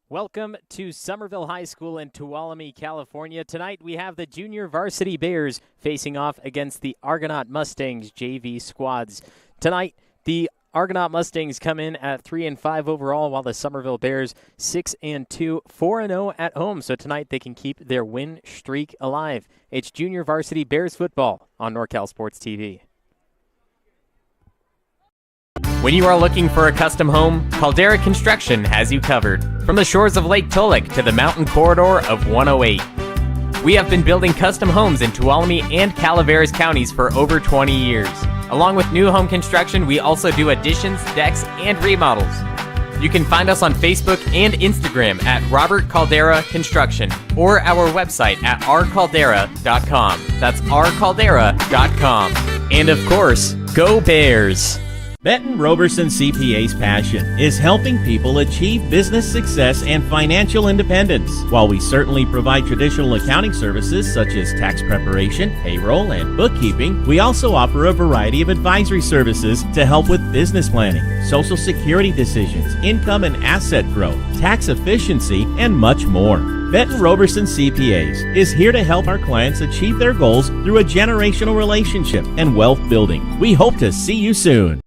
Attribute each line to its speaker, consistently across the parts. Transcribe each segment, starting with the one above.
Speaker 1: Welcome to Summerville High School in Tuolumne, California. Tonight we have the junior varsity Bears facing off against the Argonaut Mustangs JV squads. Tonight, the Argonaut Mustangs come in at 3-5 overall, while the Summerville Bears 6-2, 4-0 at home. So tonight they can keep their win streak alive. It's junior varsity Bears football on NorCal Sports TV.
Speaker 2: When you are looking for a custom home, Caldera Construction has you covered. From the shores of Lake Tulloch to the mountain corridor of 108. We have been building custom homes in Tuolumne and Calaveras counties for over 20 years. Along with new home construction, we also do additions, decks, and remodels. You can find us on Facebook and Instagram at Robert Caldera Construction or our website at rcaldera.com. That's rcaldera.com. And of course, go Bears!
Speaker 3: Benton Roberson CPA's passion is helping people achieve business success and financial independence. While we certainly provide traditional accounting services such as tax preparation, payroll, and bookkeeping, we also offer a variety of advisory services to help with business planning, social security decisions, income and asset growth, tax efficiency, and much more. Benton Roberson CPAs is here to help our clients achieve their goals through a generational relationship and wealth building. We hope to see you soon.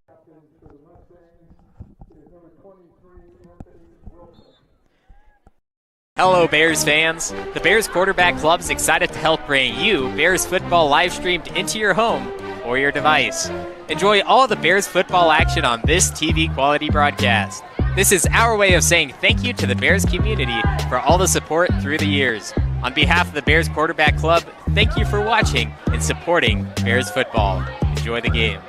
Speaker 2: Hello, Bears fans. The Bears Quarterback Club is excited to help bring you Bears football live streamed into your home or your device. Enjoy all the Bears football action on this TV quality broadcast. This is our way of saying thank you to the Bears community for all the support through the years. On behalf of the Bears Quarterback Club, thank you for watching and supporting Bears football. Enjoy the game.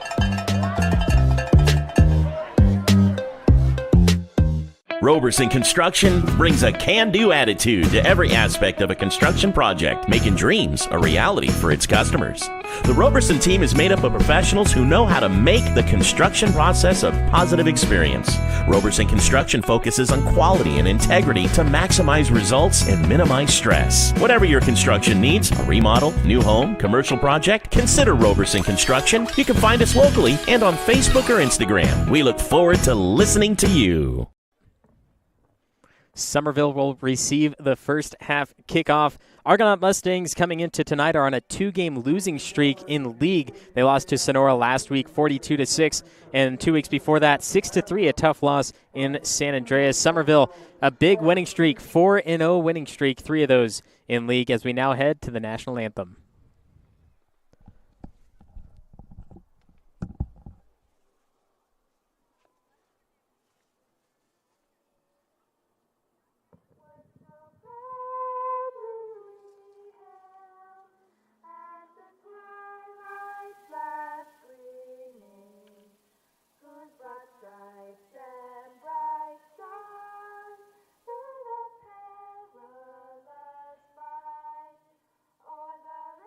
Speaker 3: Roberson Construction brings a can-do attitude to every aspect of a construction project, making dreams a reality for its customers. The Roberson team is made up of professionals who know how to make the construction process a positive experience. Roberson Construction focuses on quality and integrity to maximize results and minimize stress. Whatever your construction needs, a remodel, new home, commercial project, consider Roberson Construction. You can find us locally and on Facebook or Instagram. We look forward to listening to you.
Speaker 1: Summerville will receive the first half kickoff. Argonaut Mustangs coming into tonight are on a 2-game losing streak in league. They lost to Sonora last week 42-6, and 2 weeks before that 6-3, a tough loss in San Andreas. Summerville, a big winning streak, 4-0 winning streak, 3 of those in league as we now head to the national anthem.
Speaker 4: Or the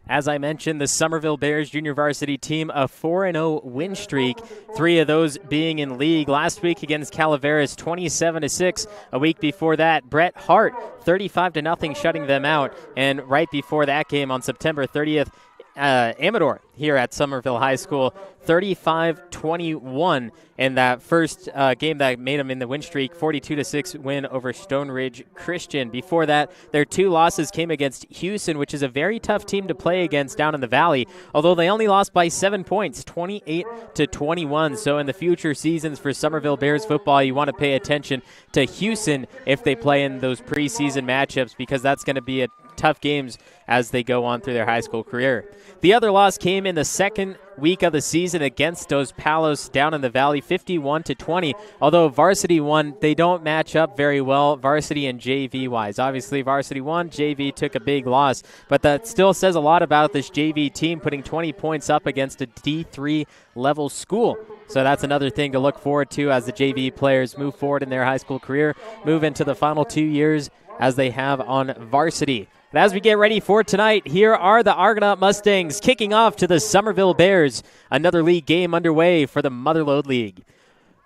Speaker 1: As I mentioned, the Summerville Bears junior varsity team, a 4-0 win streak, 3 of those being in league. Last week against Calaveras, 27-6. A week before that, Bret Hart, 35-0, shutting them out. And right before that game on September 30th, Amador here at Summerville High School, 35-21 in that first game that made them in the win streak, 42-6 win over Stone Ridge Christian. Before that, their 2 losses came against Houston, which is a very tough team to play against down in the Valley, although they only lost by 7 points, 28-21. So in the future seasons for Summerville Bears football, you want to pay attention to Houston if they play in those preseason matchups, because that's going to be a tough games as they go on through their high school career. The other loss came in the second week of the season against Dos Palos down in the Valley, 51-20. Although varsity won, they don't match up very well, varsity and JV wise. Obviously, varsity won, JV took a big loss, but that still says a lot about this JV team putting 20 points up against a D3 level school. So that's another thing to look forward to as the JV players move forward in their high school career, move into the final 2 years as they have on varsity. And as we get ready for tonight, here are the Argonaut Mustangs kicking off to the Summerville Bears. Another league game underway for the Motherlode League.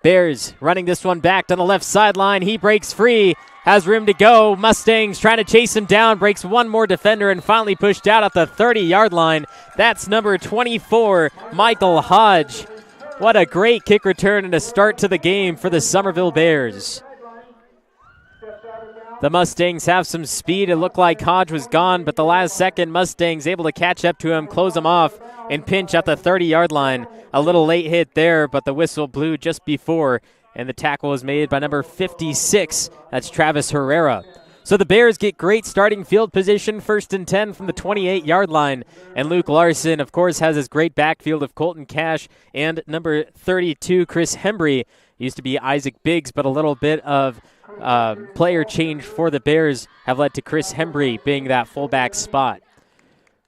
Speaker 1: Bears running this one back to the left sideline. He breaks free, has room to go. Mustangs trying to chase him down, breaks one more defender, and finally pushed out at the 30-yard line. That's number 24, Michael Hodge. What a great kick return and a start to the game for the Summerville Bears. The Mustangs have some speed. It looked like Hodge was gone, but the last second, Mustangs able to catch up to him, close him off, and pinch at the 30-yard line. A little late hit there, but the whistle blew just before, and the tackle was made by number 56. That's Travis Herrera. So the Bears get great starting field position, 1st and 10 from the 28-yard line. And Luke Larson, of course, has his great backfield of Colton Cash and number 32, Chris Hembry. Used to be Isaac Biggs, but a little bit of player change for the Bears have led to Chris Hembry being that fullback spot.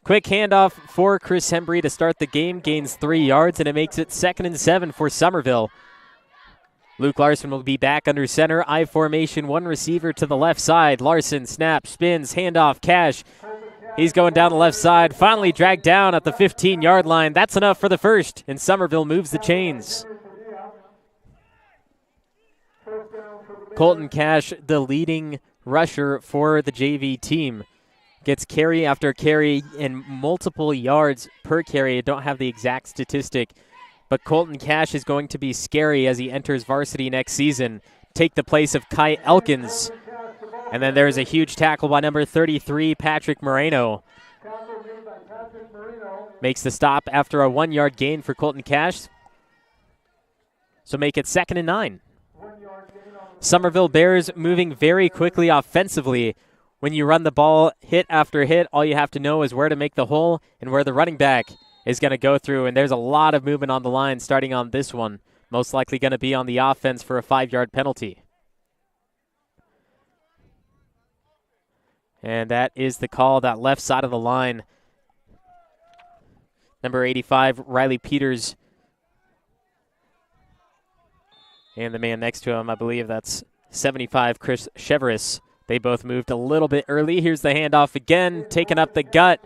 Speaker 1: Quick handoff for Chris Hembry to start the game, gains 3 yards, and it makes it 2nd and 7 for Summerville. Luke Larson will be back under center, I formation, 1 receiver to the left side. Larson snaps, spins, handoff, Cash. He's going down the left side, finally dragged down at the 15-yard line. That's enough for the first, and Summerville moves the chains. Colton Cash, the leading rusher for the JV team, gets carry after carry and multiple yards per carry. I don't have the exact statistic, but Colton Cash is going to be scary as he enters varsity next season. Take the place of Kai Elkins. And then there's a huge tackle by number 33, Patrick Moreno. Makes the stop after a 1-yard gain for Colton Cash. So make it 2nd and 9. Summerville Bears moving very quickly offensively. When you run the ball hit after hit, all you have to know is where to make the hole and where the running back is going to go through. And there's a lot of movement on the line starting on this one. Most likely going to be on the offense for a 5-yard penalty. And that is the call, that left side of the line. Number 85, Riley Peters. And the man next to him, I believe that's 75, Chris Cheveris. They both moved a little bit early. Here's the handoff again, taking up the gut,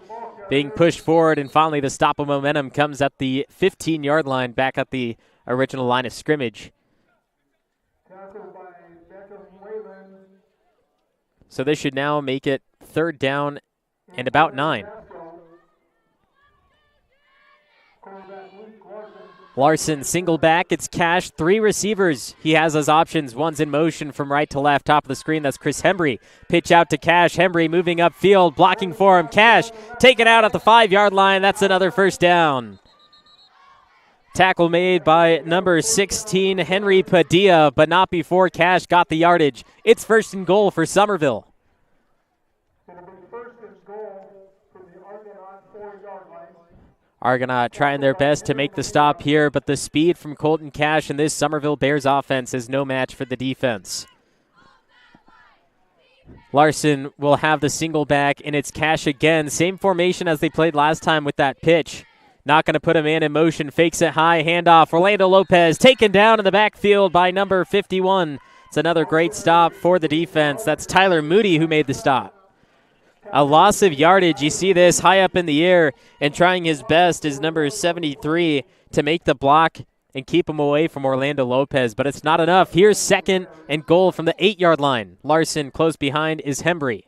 Speaker 1: being pushed forward, and finally the stop of momentum comes at the 15-yard line, back at the original line of scrimmage. So this should now make it 3rd down and about 9. Larson single back, it's Cash, 3 receivers. He has his options, one's in motion from right to left, top of the screen, that's Chris Hembry. Pitch out to Cash, Hembry moving upfield, blocking for him, Cash taken out at the 5-yard line, that's another 1st down. Tackle made by number 16, Henry Padilla, but not before Cash got the yardage. It's 1st and goal for Summerville. Argonaut trying their best to make the stop here, but the speed from Colton Cash and this Summerville Bears offense is no match for the defense. Larson will have the single back, and it's Cash again. Same formation as they played last time with that pitch. Not going to put a man in motion. Fakes it high. Handoff. Orlando Lopez taken down in the backfield by number 51. It's another great stop for the defense. That's Tyler Moody who made the stop. A loss of yardage. You see this high up in the air, and trying his best is number 73 to make the block and keep him away from Orlando Lopez, but it's not enough. Here's 2nd and goal from the 8-yard line. Larson close behind is Hembry.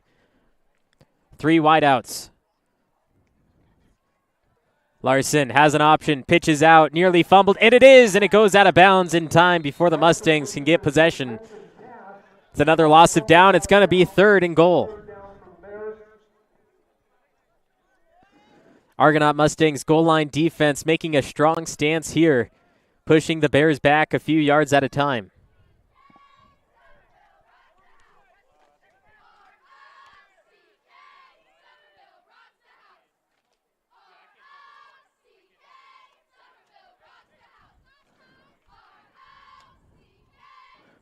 Speaker 1: 3 wideouts. Larson has an option, pitches out, nearly fumbled, and it is, and it goes out of bounds in time before the Mustangs can get possession. It's another loss of down. It's going to be 3rd and goal. Argonaut Mustangs goal line defense making a strong stance here, pushing the Bears back a few yards at a time.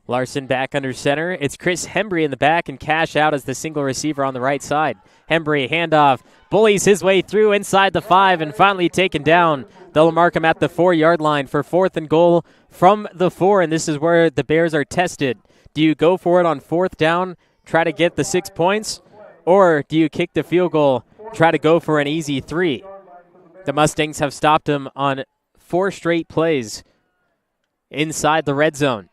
Speaker 1: Larson back under center. It's Chris Hembry in the back, and Cash out as the single receiver on the right side. Hembry, handoff, bullies his way through inside the 5 and finally taken down. They'll mark him at the 4-yard line for 4th and goal from the 4, and this is where the Bears are tested. Do you go for it on 4th down, try to get the 6 points, or do you kick the field goal, try to go for an easy 3? The Mustangs have stopped him on 4 straight plays inside the red zone.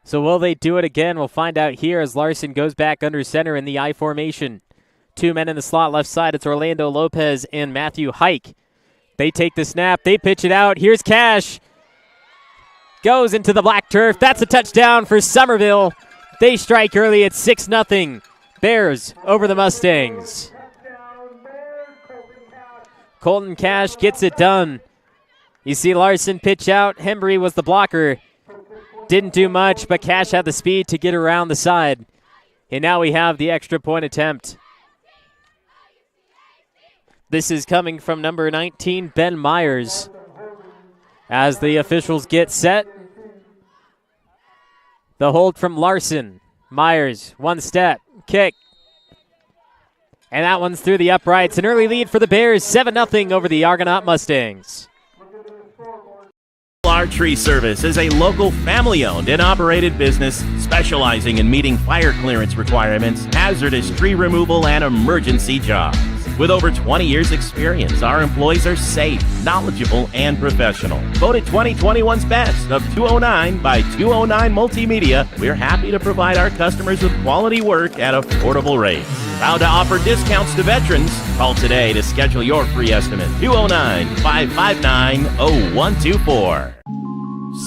Speaker 1: So will they do it again? We'll find out here as Larson goes back under center in the I formation. 2 men in the slot left side. It's Orlando Lopez and Matthew Hike. They take the snap. They pitch it out. Here's Cash. Goes into the black turf. That's a touchdown for Summerville. They strike early at 6-0. Bears over the Mustangs. Colton Cash gets it done. You see Larson pitch out. Hembry was the blocker. Didn't do much, but Cash had the speed to get around the side. And now we have the extra point attempt. This is coming from number 19, Ben Myers. As the officials get set, the hold from Larson. Myers, 1 step, kick. And that one's through the uprights. An early lead for the Bears, 7-0 over the Argonaut Mustangs.
Speaker 3: Tree Service is a local family-owned and operated business specializing in meeting fire clearance requirements, hazardous tree removal, and emergency jobs. With over 20 years' experience, our employees are safe, knowledgeable, and professional. Voted 2021's Best of 209 by 209 Multimedia, we're happy to provide our customers with quality work at affordable rates. Proud to offer discounts to veterans. Call today to schedule your free estimate. 209-559-0124.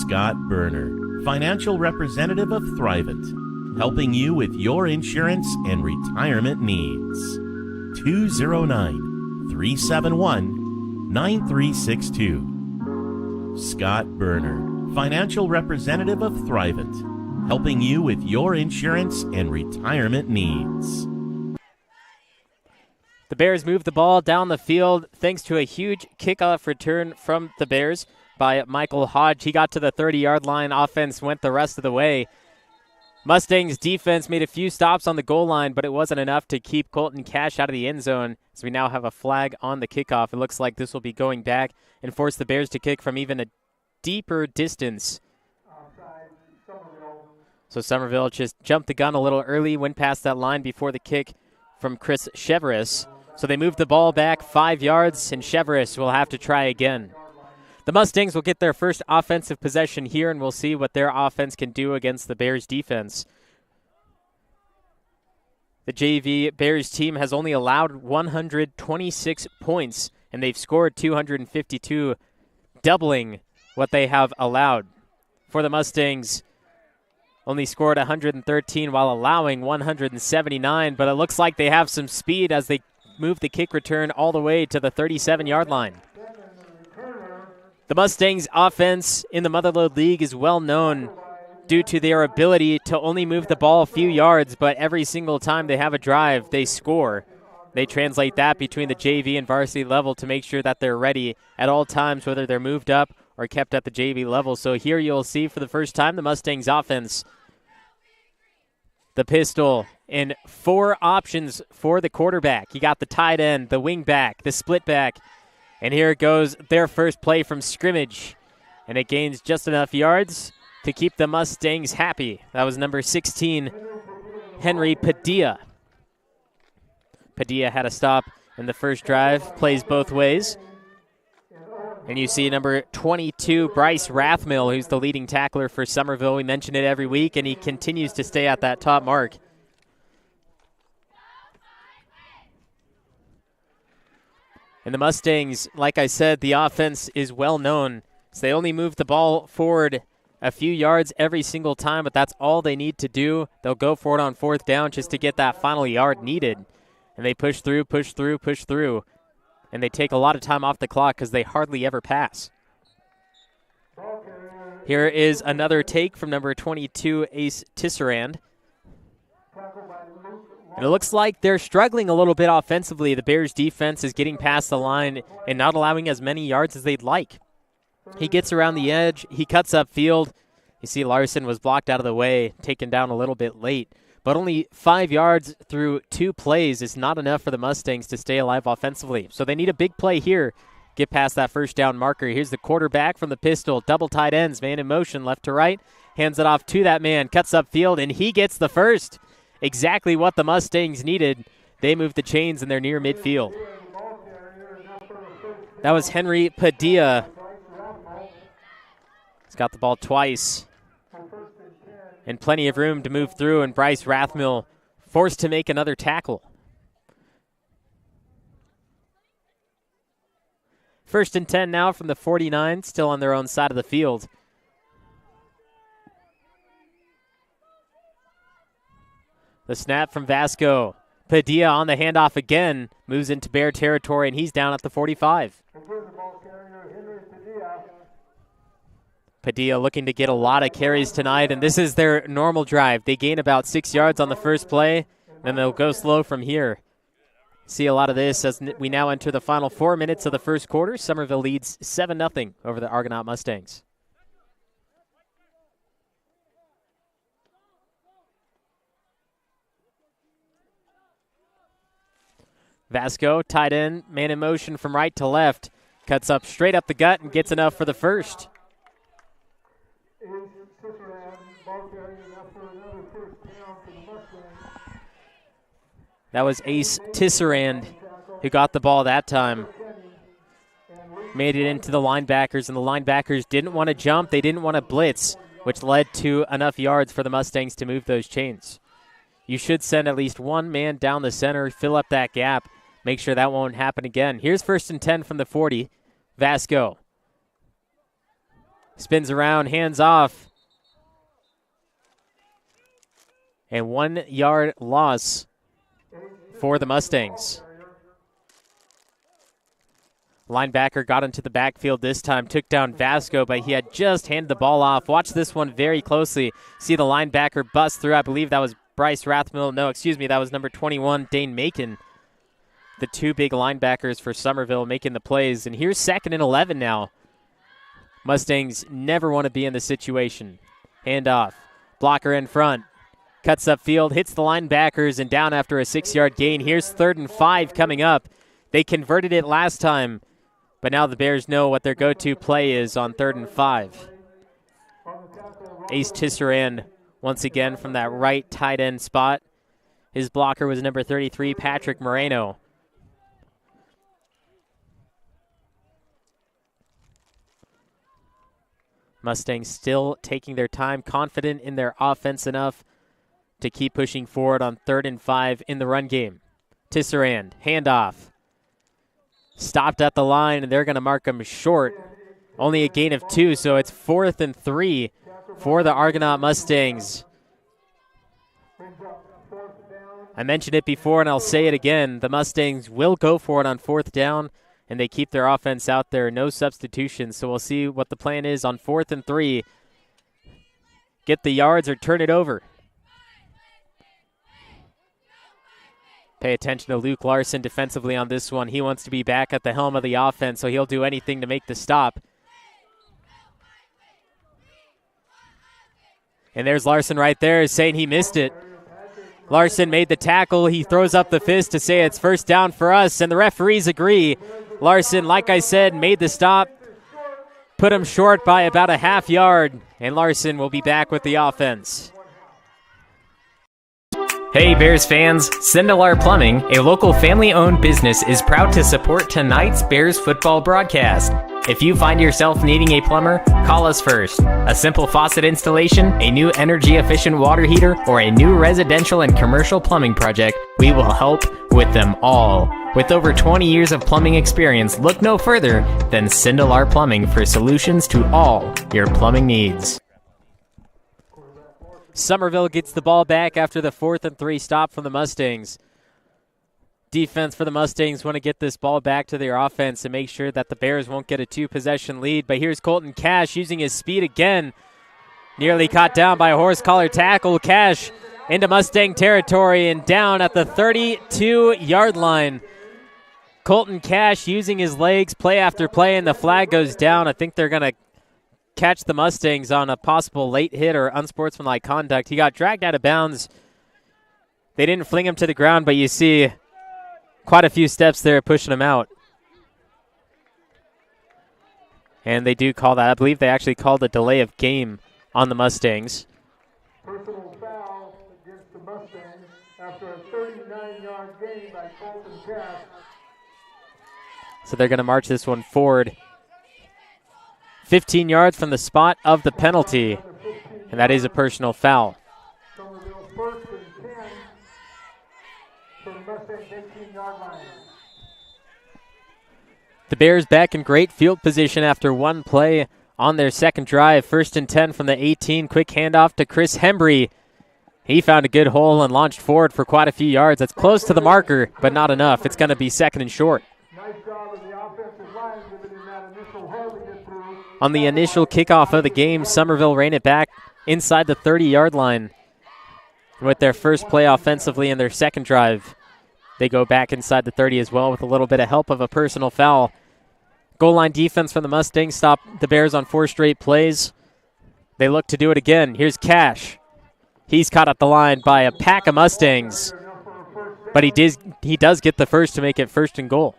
Speaker 3: Scott Berner, financial representative of Thrivent, helping you with your insurance and retirement needs. 209-371-9362. Scott Berner, financial representative of Thrivent, helping you with your insurance and retirement needs.
Speaker 1: The Bears move the ball down the field thanks to a huge kickoff return from the Bears by Michael Hodge. He got to the 30-yard line. Offense went the rest of the way. Mustangs defense made a few stops on the goal line, but it wasn't enough to keep Colton Cash out of the end zone. So we now have a flag on the kickoff. It looks like this will be going back and force the Bears to kick from even a deeper distance. So Summerville just jumped the gun a little early, went past that line before the kick from Chris Chevres. So they moved the ball back 5 yards, and Chevres will have to try again. The Mustangs will get their first offensive possession here, and we'll see what their offense can do against the Bears defense. The JV Bears team has only allowed 126 points, and they've scored 252, doubling what they have allowed. For the Mustangs, only scored 113 while allowing 179, but it looks like they have some speed as they move the kick return all the way to the 37-yard line. The Mustangs' offense in the Motherlode League is well known due to their ability to only move the ball a few yards, but every single time they have a drive, they score. They translate that between the JV and varsity level to make sure that they're ready at all times, whether they're moved up or kept at the JV level. So here you'll see for the first time the Mustangs' offense. The pistol and 4 options for the quarterback. You got the tight end, the wing back, the split back. And here goes their first play from scrimmage. And it gains just enough yards to keep the Mustangs happy. That was number 16, Henry Padilla. Padilla had a stop in the first drive, plays both ways. And you see number 22, Bryce Rathmill, who's the leading tackler for Summerville. We mention it every week, and he continues to stay at that top mark. And the Mustangs, like I said, the offense is well known. So they only move the ball forward a few yards every single time, but that's all they need to do. They'll go for it on fourth down just to get that final yard needed. And they push through, push through, push through. And they take a lot of time off the clock because they hardly ever pass. Here is another take from number 22, Ace Tisserand. And it looks like they're struggling a little bit offensively. The Bears' defense is getting past the line and not allowing as many yards as they'd like. He gets around the edge. He cuts upfield. You see Larson was blocked out of the way, taken down a little bit late. But only 5 yards through 2 plays is not enough for the Mustangs to stay alive offensively. So they need a big play here. Get past that first down marker. Here's the quarterback from the pistol. Double tight ends, man in motion, left to right. Hands it off to that man, cuts upfield, and he gets the first. Exactly what the Mustangs needed. They move the chains and they're near midfield. That was Henry Padilla. He's got the ball twice. And plenty of room to move through, and Bryce Rathmill forced to make another tackle. First and 10 now from the 49, still on their own side of the field. The snap from Vasco. Padilla on the handoff again, moves into Bear territory, and he's down at the 45. Padilla looking to get a lot of carries tonight, and this is their normal drive. They gain about 6 yards on the first play, and they'll go slow from here. See a lot of this as we now enter the final 4 minutes of the first quarter. Summerville leads 7-0 over the Argonaut Mustangs. Vasco, tight end, man in motion from right to left. Cuts up straight up the gut and gets enough for the first. That was Ace Tisserand who got the ball that time. Made it into the linebackers, and the linebackers didn't want to jump. They didn't want to blitz, which led to enough yards for the Mustangs to move those chains. You should send at least one man down the center, fill up that gap, make sure that won't happen again. Here's first and 10 from the 40. Vasco spins around, hands off. And 1 yard loss for the Mustangs. Linebacker got into the backfield this time, took down Vasco, but he had just handed the ball off. Watch this one very closely. See the linebacker bust through. I believe that was Bryce Rathmill. No, excuse me, that was number 21, Dane Macon. The two big linebackers for Summerville making the plays. And here's 2nd and 11 now. Mustangs never want to be in this situation. Hand off. Blocker in front. Cuts upfield, hits the linebackers, and down after a 6-yard gain. Here's 3rd and 5 coming up. They converted it last time, but now the Bears know what their go-to play is on 3rd and 5. Ace Tisserand once again from that right tight end spot. His blocker was number 33, Patrick Moreno. Mustangs still taking their time, confident in their offense enough to keep pushing forward on 3rd and 5 in the run game. Tisserand, handoff. Stopped at the line, and they're going to mark him short. Only a gain of 2, so it's 4th and 3 for the Argonaut Mustangs. I mentioned it before, and I'll say it again. The Mustangs will go for it on 4th down, and they keep their offense out there. No substitutions, so we'll see what the plan is on 4th and 3. Get the yards or turn it over. Pay attention to Luke Larson defensively on this one. He wants to be back at the helm of the offense, so he'll do anything to make the stop. And there's Larson right there saying he missed it. Larson made the tackle. He throws up the fist to say it's 1st down for us, and the referees agree. Larson, like I said, made the stop, put him short by about a half yard, and Larson will be back with the offense.
Speaker 2: Hey Bears fans, Sindelar Plumbing, a local family-owned business, is proud to support tonight's Bears football broadcast. If you find yourself needing a plumber, call us first. A simple faucet installation, a new energy-efficient water heater, or a new residential and commercial plumbing project, we will help with them all. With over 20 years of plumbing experience, look no further than Sindelar Plumbing for solutions to all your plumbing needs.
Speaker 1: Summerville gets the ball back after the 4th and 3 stop from the Mustangs. Defense for the Mustangs want to get this ball back to their offense and make sure that the Bears won't get a 2-possession lead. But here's Colton Cash using his speed again. Nearly caught down by a horse collar tackle. Cash into Mustang territory and down at the 32-yard line. Colton Cash using his legs play after play, and the flag goes down. I think they're going to catch the Mustangs on a possible late hit or unsportsmanlike conduct. He got dragged out of bounds. They didn't fling him to the ground, but you see quite a few steps there pushing him out. And they do call that. I believe they actually called a delay of game on the Mustangs.
Speaker 4: Personal foul against the Mustangs after a 39-yard gain by Colton Cash.
Speaker 1: So they're going to march this one forward 15 yards from the spot of the penalty, and that is a personal foul.
Speaker 4: Summerville 1st and 10 from the Mustang 15-yard line.
Speaker 1: The Bears back in great field position after one play on their second drive. 1st and 10 from the 18. Quick handoff to Chris Hembry. He found a good hole and launched forward for quite a few yards. That's close to the marker, but not enough. It's going to be 2nd and short.
Speaker 4: Nice job of the offensive line giving him that initial hole to get through.
Speaker 1: On the initial kickoff of the game, Summerville ran it back inside the 30-yard line. With their first play offensively in their second drive, they go back inside the 30 as well with a little bit of help of a personal foul. Goal line defense from the Mustangs stopped the Bears on 4 straight plays. They look to do it again. Here's Cash. He's caught at the line by a pack of Mustangs, but he does get the first to make it 1st and goal.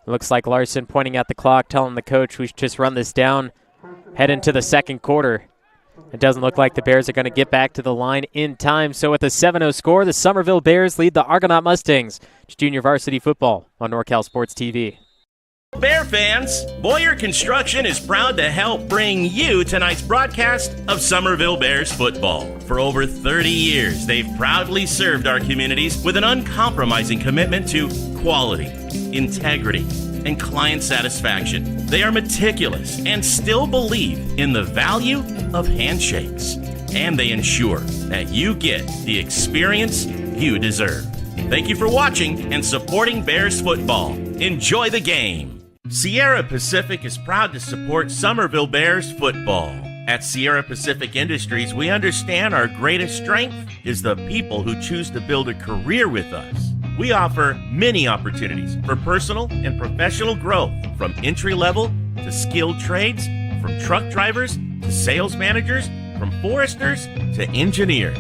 Speaker 1: Looks like Larson pointing at the clock, telling the coach we should just run this down, head into the second quarter. It doesn't look like the Bears are going to get back to the line in time. So with a 7-0 score, the Summerville Bears lead the Argonaut Mustangs. It's junior varsity football on NorCal Sports TV.
Speaker 3: Bear fans, Boyer Construction is proud to help bring you tonight's broadcast of Summerville Bears football. For over 30 years, they've proudly served our communities with an uncompromising commitment to quality, integrity, and client satisfaction. They are meticulous and still believe in the value of handshakes. And they ensure that you get the experience you deserve. Thank you for watching and supporting Bears football. Enjoy the game. Sierra Pacific is proud to support Summerville Bears football. At Sierra Pacific Industries, we understand our greatest strength is the people who choose to build a career with us. We offer many opportunities for personal and professional growth, from entry-level to skilled trades, from truck drivers to sales managers, from foresters to engineers.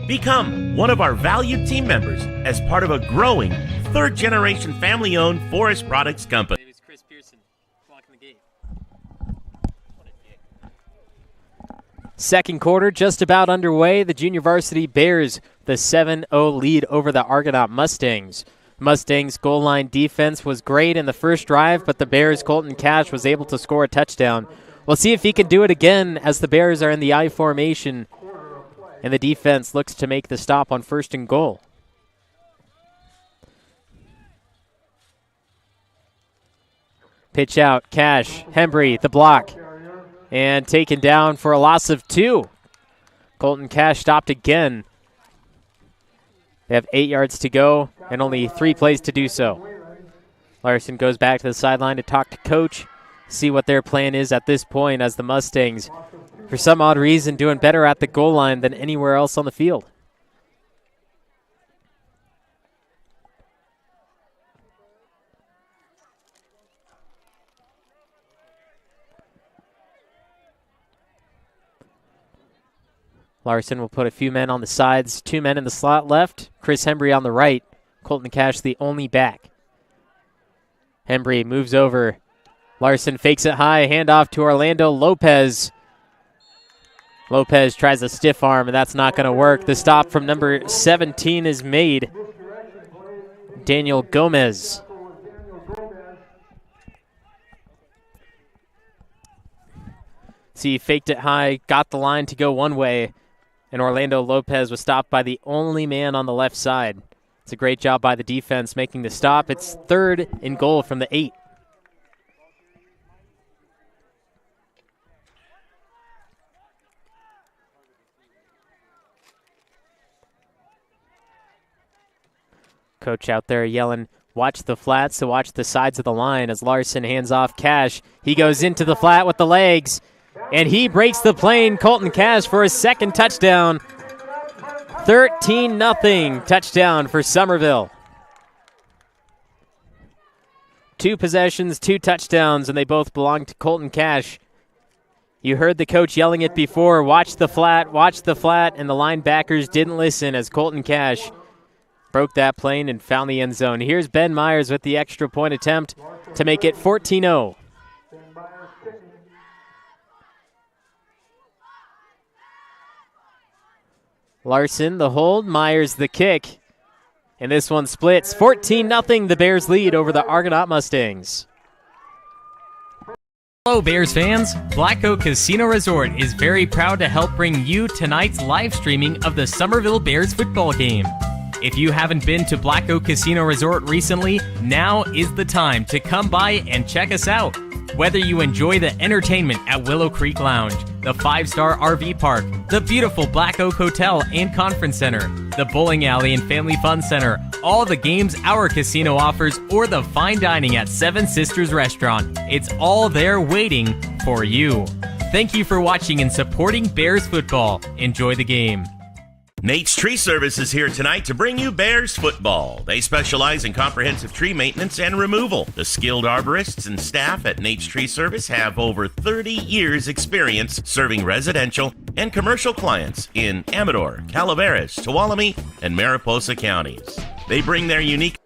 Speaker 3: Become one of our valued team members as part of a growing third-generation family-owned forest products company.
Speaker 1: Second quarter just about underway. The junior varsity Bears the 7-0 lead over the Argonaut Mustangs. Mustangs' goal line defense was great in the first drive, but the Bears' Colton Cash was able to score a touchdown. We'll see if he can do it again as the Bears are in the I formation, and the defense looks to make the stop on 1st and goal. Pitch out, Cash, Hembry, the block. And taken down for a loss of 2. Colton Cash stopped again. They have 8 yards to go and only 3 plays to do so. Larson goes back to the sideline to talk to coach, see what their plan is at this point as the Mustangs, for some odd reason, doing better at the goal line than anywhere else on the field. Larson will put a few men on the sides, 2 men in the slot left. Chris Hembry on the right. Colton Cash the only back. Hembry moves over. Larson fakes it high, handoff to Orlando Lopez. Lopez tries a stiff arm, and that's not going to work. The stop from number 17 is made. Daniel Gomez. See, he faked it high, got the line to go one way, and Orlando Lopez was stopped by the only man on the left side. It's a great job by the defense making the stop. It's 3rd and goal from the 8. Coach out there yelling, watch the flats, so watch the sides of the line as Larson hands off Cash. He goes into the flat with the legs, and he breaks the plane. Colton Cash for his 2nd touchdown. 13-0 touchdown for Summerville. 2 possessions, 2 touchdowns, and they both belong to Colton Cash. You heard the coach yelling it before, watch the flat, and the linebackers didn't listen as Colton Cash broke that plane and found the end zone. Here's Ben Myers with the extra point attempt to make it 14-0. Larson the hold, Myers the kick. And this one splits. 14-0, the Bears lead over the Argonaut Mustangs.
Speaker 2: Hello Bears fans, Black Oak Casino Resort is very proud to help bring you tonight's live streaming of the Summerville Bears football game. If you haven't been to Black Oak Casino Resort recently, now is the time to come by and check us out. Whether you enjoy the entertainment at Willow Creek Lounge, the 5-star RV park, the beautiful Black Oak Hotel and Conference Center, the bowling alley and family fun center, all the games our casino offers, or the fine dining at Seven Sisters Restaurant, it's all there waiting for you. Thank you for watching and supporting Bears football. Enjoy the game.
Speaker 3: Nate's Tree Service is here tonight to bring you Bears football. They specialize in comprehensive tree maintenance and removal. The skilled arborists and staff at Nate's Tree Service have over 30 years experience serving residential and commercial clients in Amador, Calaveras, Tuolumne, and Mariposa counties. They bring their unique...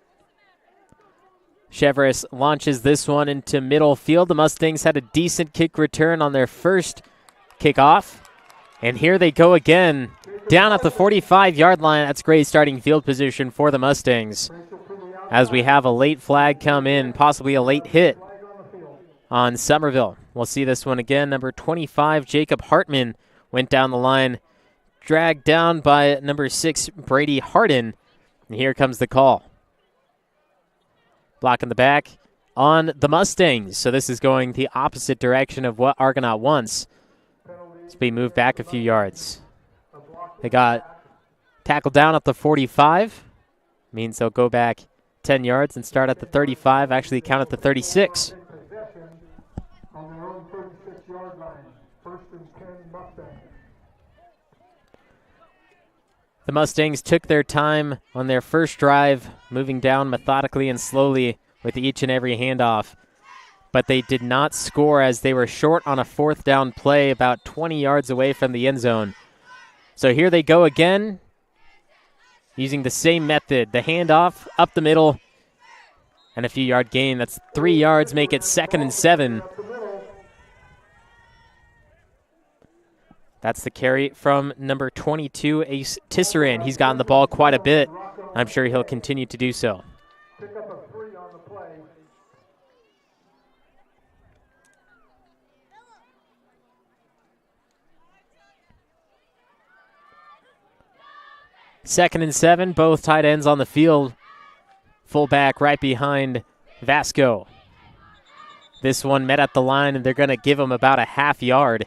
Speaker 1: Chevrolet launches this one into middle field. The Mustangs had a decent kick return on their first kickoff. And here they go again. Down at the 45-yard line. That's great starting field position for the Mustangs. As we have a late flag come in, possibly a late hit on Summerville. We'll see this one again. Number 25, Jacob Hartman, went down the line, dragged down by number 6, Brady Harden. And here comes the call. Block in the back on the Mustangs. So this is going the opposite direction of what Argonaut wants. So we move back a few yards. They got tackled down at the 45. Means they'll go back 10 yards and start at the 35. Actually count at the 36.
Speaker 4: On their own 36-yard line. 1st and 10 Mustangs.
Speaker 1: The Mustangs took their time on their first drive, moving down methodically and slowly with each and every handoff. But they did not score as they were short on a 4th down play about 20 yards away from the end zone. So here they go again, using the same method. The handoff up the middle and a few yard gain. That's 3 yards, make it 2nd and 7. That's the carry from number 22, Ace Tisserand. He's gotten the ball quite a bit. I'm sure he'll continue to do so.
Speaker 4: Pick up a 3 on the play.
Speaker 1: Second and 7, both tight ends on the field. Fullback right behind Vasco. This one met at the line, and they're going to give him about a half yard.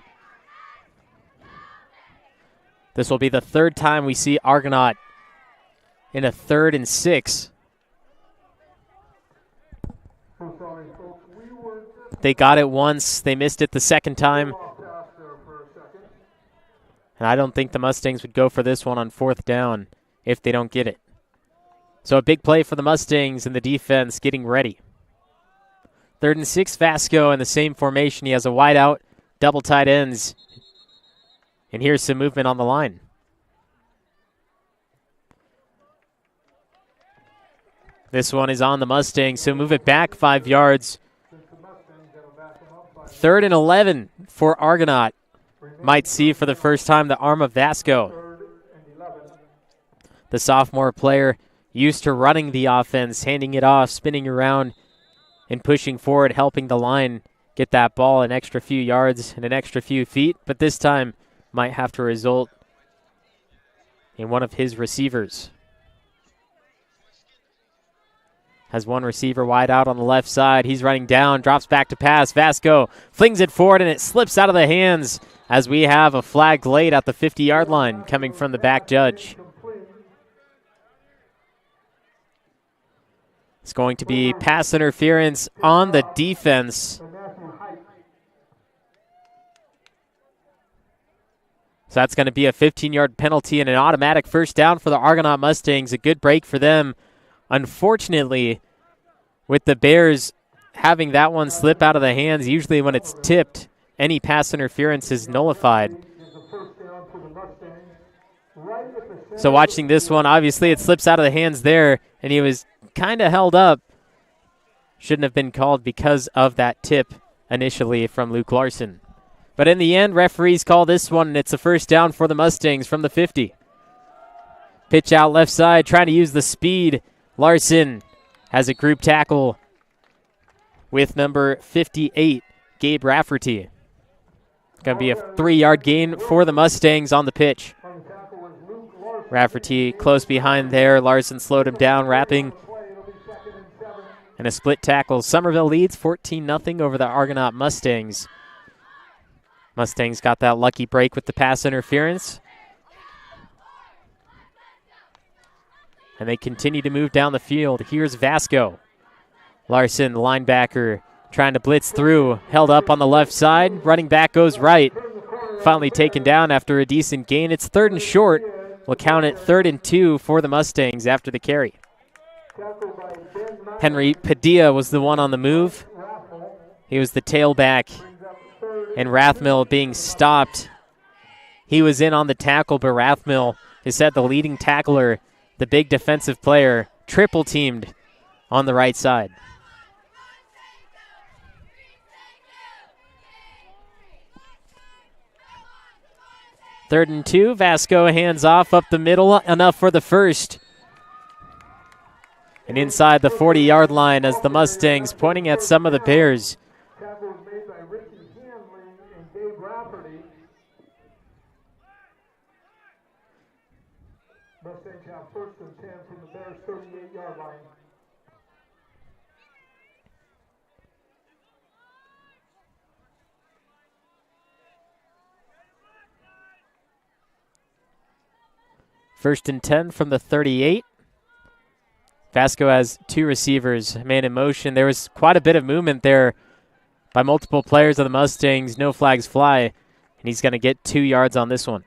Speaker 1: This will be the 3rd time we see Argonaut in a 3rd and 6. They got it once. They missed it the 2nd time. And I don't think the Mustangs would go for this one on 4th down if they don't get it. So a big play for the Mustangs and the defense getting ready. 3rd and 6, Vasco in the same formation. He has a wide out, double tight ends. And here's some movement on the line. This one is on the Mustangs, so move it back 5 yards. 3rd and 11 for Argonaut. might see for the first time the arm of Vasco. The sophomore player used to running the offense, handing it off, spinning around, and pushing forward, helping the line get that ball an extra few yards and an extra few feet, but this time might have to result in one of his receivers. Has one receiver wide out on the left side. He's running down, drops back to pass. Vasco flings it forward, and it slips out of the hands as we have a flag laid at the 50-yard line coming from the back judge. It's going to be pass interference on the defense. So that's going to be a 15-yard penalty and an automatic first down for the Argonaut Mustangs. A good break for them. Unfortunately, with the Bears having that one slip out of the hands, usually when it's tipped, any pass interference is nullified. So watching this one, obviously it slips out of the hands there, and he was kind of held up. Shouldn't have been called because of that tip initially from Luke Larson. But in the end, referees call this one, and it's a first down for the Mustangs from the 50. Pitch out left side, trying to use the speed. Larson has a group tackle with number 58, Gabe Rafferty. Going to be a 3-yard gain for the Mustangs on the pitch. Rafferty close behind there. Larson slowed him down, wrapping. And a split tackle. Summerville leads 14-0 over the Argonaut Mustangs. Mustangs got that lucky break with the pass interference. And they continue to move down the field. Here's Vasco. Larson, linebacker, trying to blitz through. Held up on the left side. Running back goes right. Finally taken down after a decent gain. It's 3rd and short. We'll count it 3rd and 2 for the Mustangs after the carry. Henry Padilla was the one on the move. He was the tailback. And Rathmill being stopped. He was in on the tackle, but Rathmill is said the leading tackler, the big defensive player, triple teamed on the right side. Third and 2, Vasco hands off up the middle, enough for the first. And inside the 40-yard line as the Mustangs pointing at some of the Bears.
Speaker 4: Mustangs have 1st and 10 from the Bears' 38-yard line.
Speaker 1: First and 10 from the 38. Vasco has 2 receivers, man in motion. There was quite a bit of movement there by multiple players of the Mustangs. No flags fly, and he's going to get 2 yards on this one.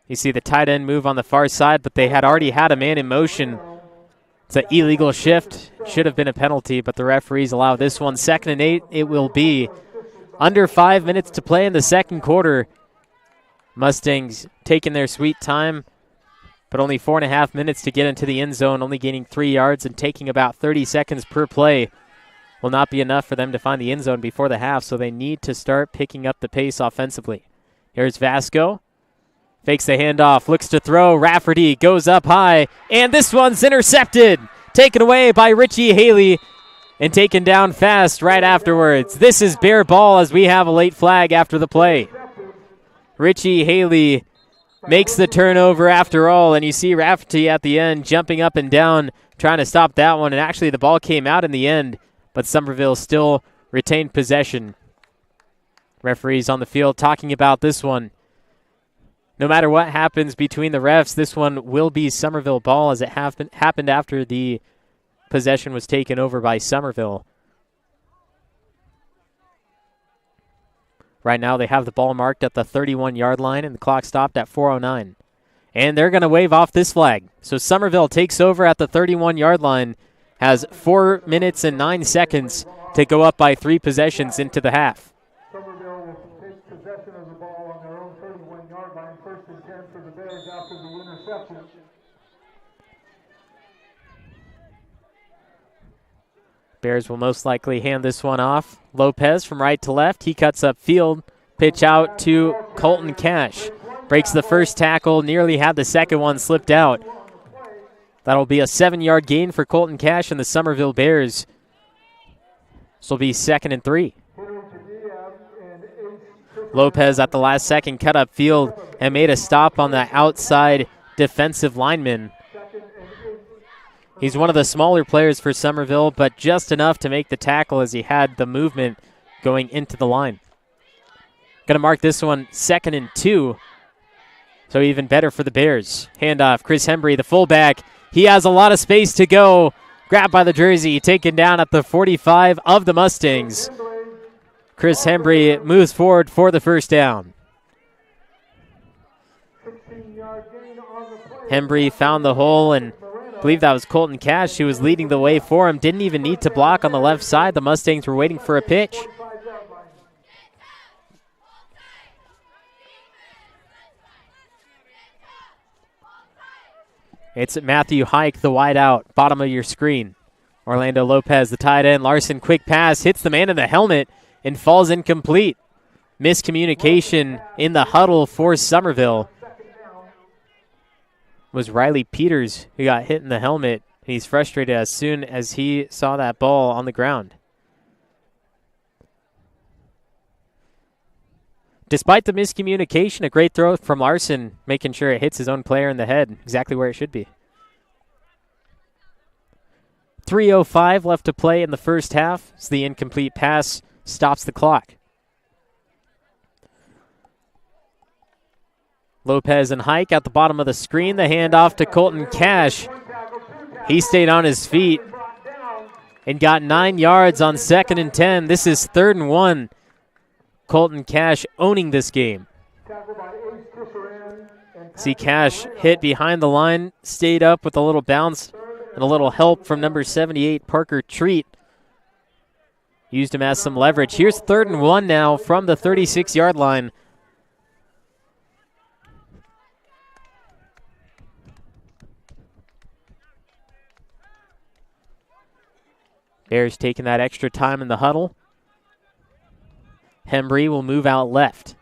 Speaker 1: You see the tight end move on the far side, but they had already had a man in motion. It's an illegal shift. Should have been a penalty, but the referees allow this one. 2nd and 8, it will be. Under 5 minutes to play in the second quarter. Mustangs taking their sweet time, but only 4.5 minutes to get into the end zone, only gaining 3 yards and taking about 30 seconds per play. Will not be enough for them to find the end zone before the half, so they need to start picking up the pace offensively. Here's Vasco. Fakes the handoff, looks to throw. Rafferty goes up high, and this one's intercepted. Taken away by Richie Haley and taken down fast right afterwards. This is Bear ball as we have a late flag after the play. Richie Haley makes the turnover after all, and you see Rafferty at the end jumping up and down, trying to stop that one, and actually the ball came out in the end, but Summerville still retained possession. Referees on the field talking about this one. No matter what happens between the refs, this one will be Summerville ball as it happened after the possession was taken over by Summerville. Right now they have the ball marked at the 31-yard line and the clock stopped at 4:09. And they're going to wave off this flag. So Summerville takes over at the 31-yard line, has 4 minutes and 9 seconds to go up by 3 possessions into the half.
Speaker 4: Summerville will take possession of the ball on their own 31-yard line, 1st and 10 for the Bears after the interception.
Speaker 1: Bears will most likely hand this one off. Lopez from right to left. He cuts up field. Pitch out to Colton Cash. Breaks the first tackle, nearly had the second one slipped out. That'll be a 7-yard gain for Colton Cash and the Summerville Bears. This will be 2nd and 3. Lopez at the last second cut up field and made a stop on the outside defensive lineman. He's one of the smaller players for Summerville, but just enough to make the tackle as he had the movement going into the line. Going to mark this one 2nd and 2, so even better for the Bears. Handoff, Chris Hembry, the fullback. He has a lot of space to go. Grabbed by the jersey, taken down at the 45 of the Mustangs. Chris Hembry moves forward for the first down. Hembry found the hole, and I believe that was Colton Cash who was leading the way for him. Didn't even need to block on the left side. The Mustangs were waiting for a pitch. It's Matthew Hike, the wide out, bottom of your screen. Orlando Lopez, the tight end. Larson, quick pass, hits the man in the helmet and falls incomplete. Miscommunication in the huddle for Summerville. It was Riley Peters who got hit in the helmet. He's frustrated as soon as he saw that ball on the ground. Despite the miscommunication, a great throw from Larson, making sure it hits his own player in the head, exactly where it should be. 3:05 left to play in the first half, so the incomplete pass stops the clock. Lopez and Hike at the bottom of the screen. The handoff to Colton Cash. He stayed on his feet and got 9 yards on 2nd and 10. This is 3rd and 1. Colton Cash owning this game. See Cash hit behind the line, stayed up with a little bounce and a little help from number 78, Parker Treat. Used him as some leverage. Here's 3rd and 1 now from the 36-yard line. Bears taking that extra time in the huddle. Hembry will move out left.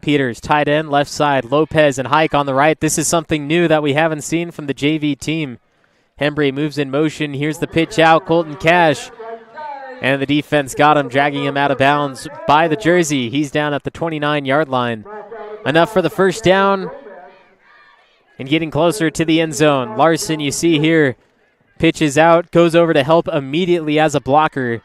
Speaker 1: Peters, tight end, left side. Lopez and Hike on the right. This is something new that we haven't seen from the JV team. Hembry moves in motion. Here's the pitch out. Colton Cash. And the defense got him, dragging him out of bounds by the jersey. He's down at the 29-yard line. Enough for the first down. And getting closer to the end zone. Larson, you see here, pitches out, goes over to help immediately as a blocker.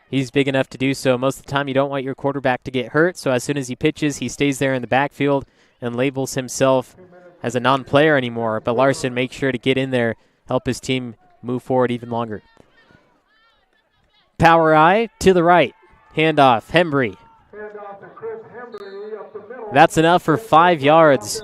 Speaker 1: He's big enough to do so. Most of the time you don't want your quarterback to get hurt, so as soon as he pitches, he stays there in the backfield and labels himself as a non-player anymore. But Larson makes sure to get in there, help his team move forward even longer. Power eye to the right. Handoff, Hembry. That's enough for 5 yards.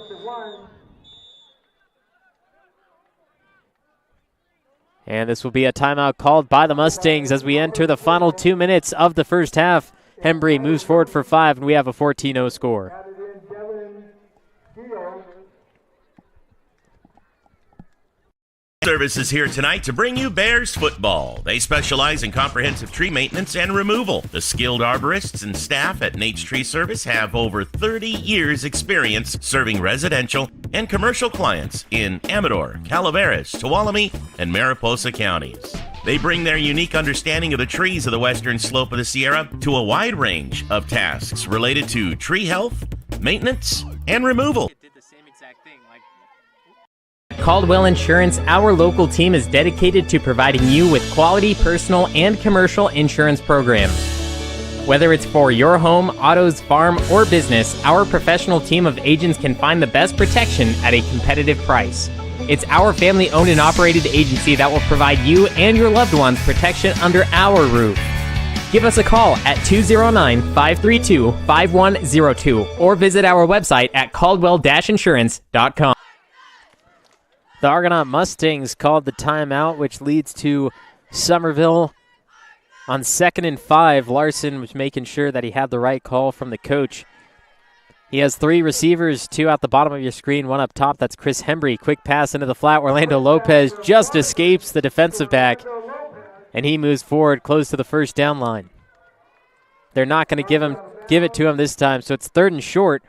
Speaker 1: And this will be a timeout called by the Mustangs as we enter the final 2 minutes of the first half. Hembry moves forward for 5, and we have a 14-0 score.
Speaker 3: Service is here tonight to bring you Bears football. They specialize in comprehensive tree maintenance and removal. The skilled arborists and staff at Nate's Tree Service have over 30 years experience serving residential and commercial clients in Amador, Calaveras, Tuolumne, and Mariposa counties. They bring their unique understanding of the trees of the western slope of the Sierra to a wide range of tasks related to tree health, maintenance, and removal.
Speaker 2: Caldwell Insurance, our local team is dedicated to providing you with quality personal and commercial insurance programs. Whether it's for your home, autos, farm, or business, our professional team of agents can find the best protection at a competitive price. It's our family-owned and operated agency that will provide you and your loved ones protection under our roof. Give us a call at 209-532-5102 or visit our website at caldwell-insurance.com.
Speaker 1: The Argonaut Mustangs called the timeout, which leads to Summerville on 2nd and 5. Larson was making sure that he had the right call from the coach. He has 3 receivers, 2 at the bottom of your screen, 1 up top. That's Chris Hembry. Quick pass into the flat. Orlando Lopez just escapes the defensive back and he moves forward close to the first down line. They're not going to give it to him this time, so it's 3rd and short.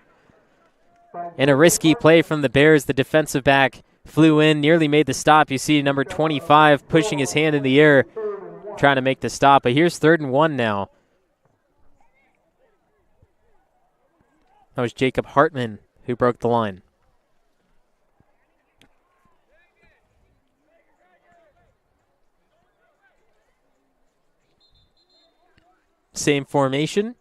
Speaker 1: And a risky play from the Bears. The defensive back flew in, nearly made the stop. You see number 25 pushing his hand in the air, trying to make the stop. But here's 3rd and 1 now. That was Jacob Hartman who broke the line. Same formation.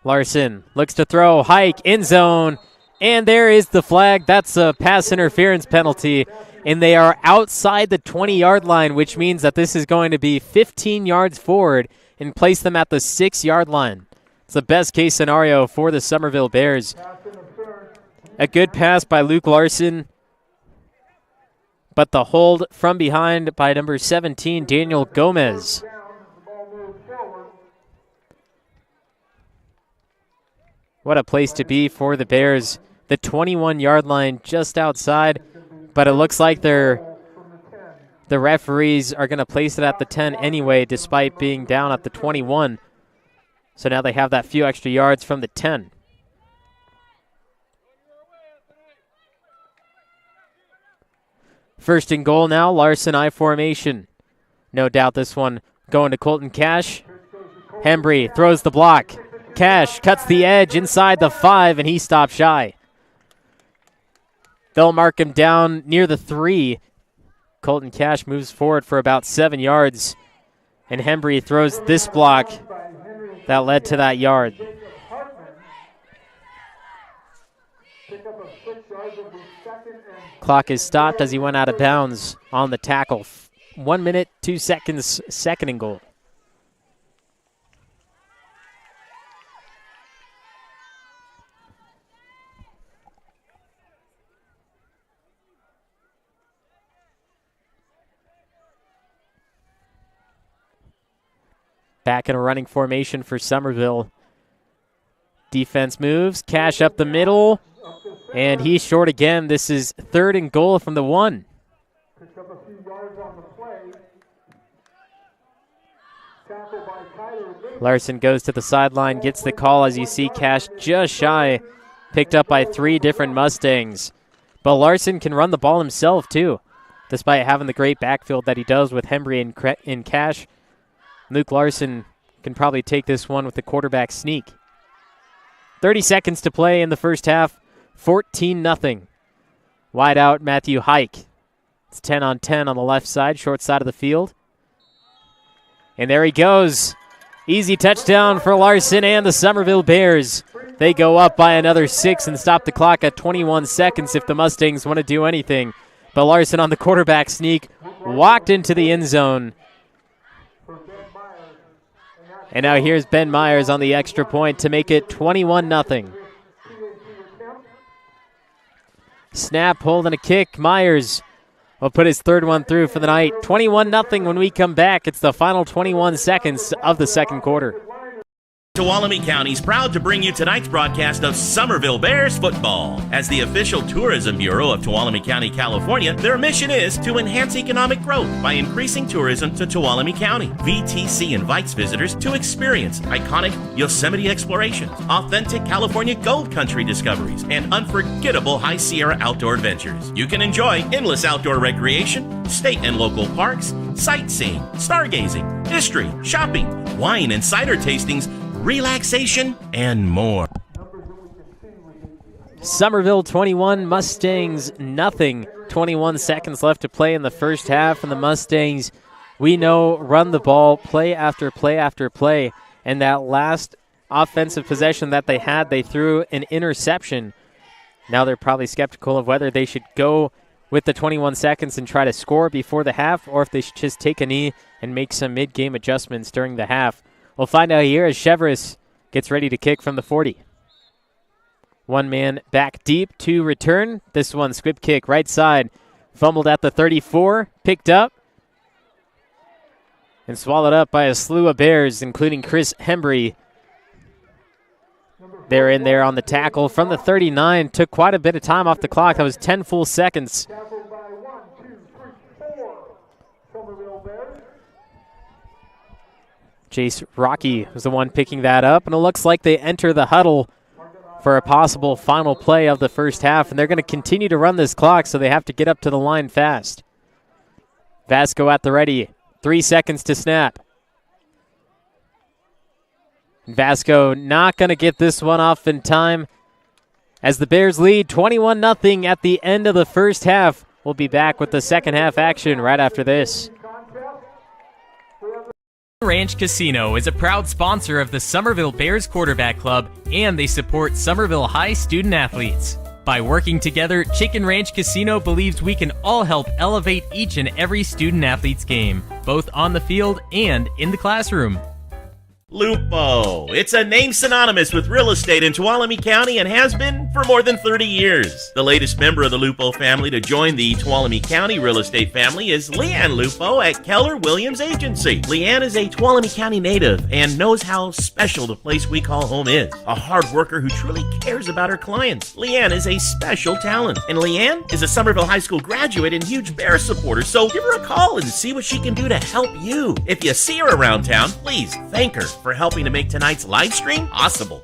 Speaker 1: Larson looks to throw, hike, end zone, and there is the flag. That's a pass interference penalty, and they are outside the 20-yard line, which means that this is going to be 15 yards forward and place them at the 6-yard line. It's the best case scenario for the Summerville Bears. A good pass by Luke Larson, but the hold from behind by number 17, Daniel Gomez. What a place to be for the Bears. The 21-yard line just outside, but it looks like the referees are going to place it at the 10 anyway, despite being down at the 21. So now they have that few extra yards from the 10. First and goal now, Larson I formation. No doubt this one going to Colton Cash. Hembry throws the block. Cash cuts the edge inside the 5, and he stopped shy. They'll mark him down near the 3. Colton Cash moves forward for about 7 yards, and Hembry throws this block that led to that yard. Clock is stopped as he went out of bounds on the tackle. 1 minute, 2 seconds, 2nd and goal. Back in a running formation for Summerville. Defense moves, Cash up the middle, and he's short again. This is 3rd and goal from the 1. Larson goes to the sideline, gets the call as you see Cash just shy, picked up by 3 different Mustangs. But Larson can run the ball himself too, despite having the great backfield that he does with Hembry and Cash. Luke Larson can probably take this one with the quarterback sneak. 30 seconds to play in the first half, 14-0. Wide out, Matthew Hike. It's 10 on 10 on the left side, short side of the field. And there he goes. Easy touchdown for Larson and the Summerville Bears. They go up by another 6 and stop the clock at 21 seconds if the Mustangs want to do anything. But Larson on the quarterback sneak walked into the end zone. And now here's Ben Myers on the extra point to make it 21-0. Snap, hold, and a kick. Myers will put his 3rd one through for the night. 21-0 when we come back. It's the final 21 seconds of the 2nd quarter.
Speaker 3: Tuolumne County is proud to bring you tonight's broadcast of Summerville Bears football. As the official tourism bureau of Tuolumne County, California, their mission is to enhance economic growth by increasing tourism to Tuolumne County. VTC invites visitors to experience iconic Yosemite explorations, authentic California gold country discoveries, and unforgettable High Sierra outdoor adventures. You can enjoy endless outdoor recreation, state and local parks, sightseeing, stargazing, history, shopping, wine and cider tastings, relaxation, and more.
Speaker 1: Summerville 21, Mustangs nothing. 21 seconds left to play in the first half, and the Mustangs, we know, run the ball play after play after play. And that last offensive possession that they had, they threw an interception. Now they're probably skeptical of whether they should go with the 21 seconds and try to score before the half, or if they should just take a knee and make some mid-game adjustments during the half. We'll find out here as Chevrolet gets ready to kick from the 40. One man back deep to return. This one, squib kick, right side. Fumbled at the 34, picked up, and swallowed up by a slew of Bears, including Chris Hembry. They're in there on the tackle from the 39. Took quite a bit of time off the clock. That was 10 full seconds. Jace Rocky was the one picking that up, and it looks like they enter the huddle for a possible final play of the first half, and they're going to continue to run this clock, so they have to get up to the line fast. Vasco at the ready. 3 seconds to snap. Vasco not going to get this one off in time as the Bears lead 21-0 at the end of the first half. We'll be back with the second half action right after this.
Speaker 2: Ranch Casino is a proud sponsor of the Summerville Bears Quarterback Club, and they support Summerville High student athletes. By working together, Chicken Ranch Casino believes we can all help elevate each and every student athlete's game, both on the field and in the classroom.
Speaker 3: Lupo. It's a name synonymous with real estate in Tuolumne County and has been for more than 30 years. The latest member of the Lupo family to join the Tuolumne County real estate family is LeAnn Lupo at Keller Williams Agency. LeAnn is a Tuolumne County native and knows how special the place we call home is. A hard worker who truly cares about her clients. LeAnn is a special talent, and LeAnn is a Summerville High School graduate and huge Bear supporter, so give her a call and see what she can do to help you. If you see her around town, please thank her for helping to make tonight's live stream possible.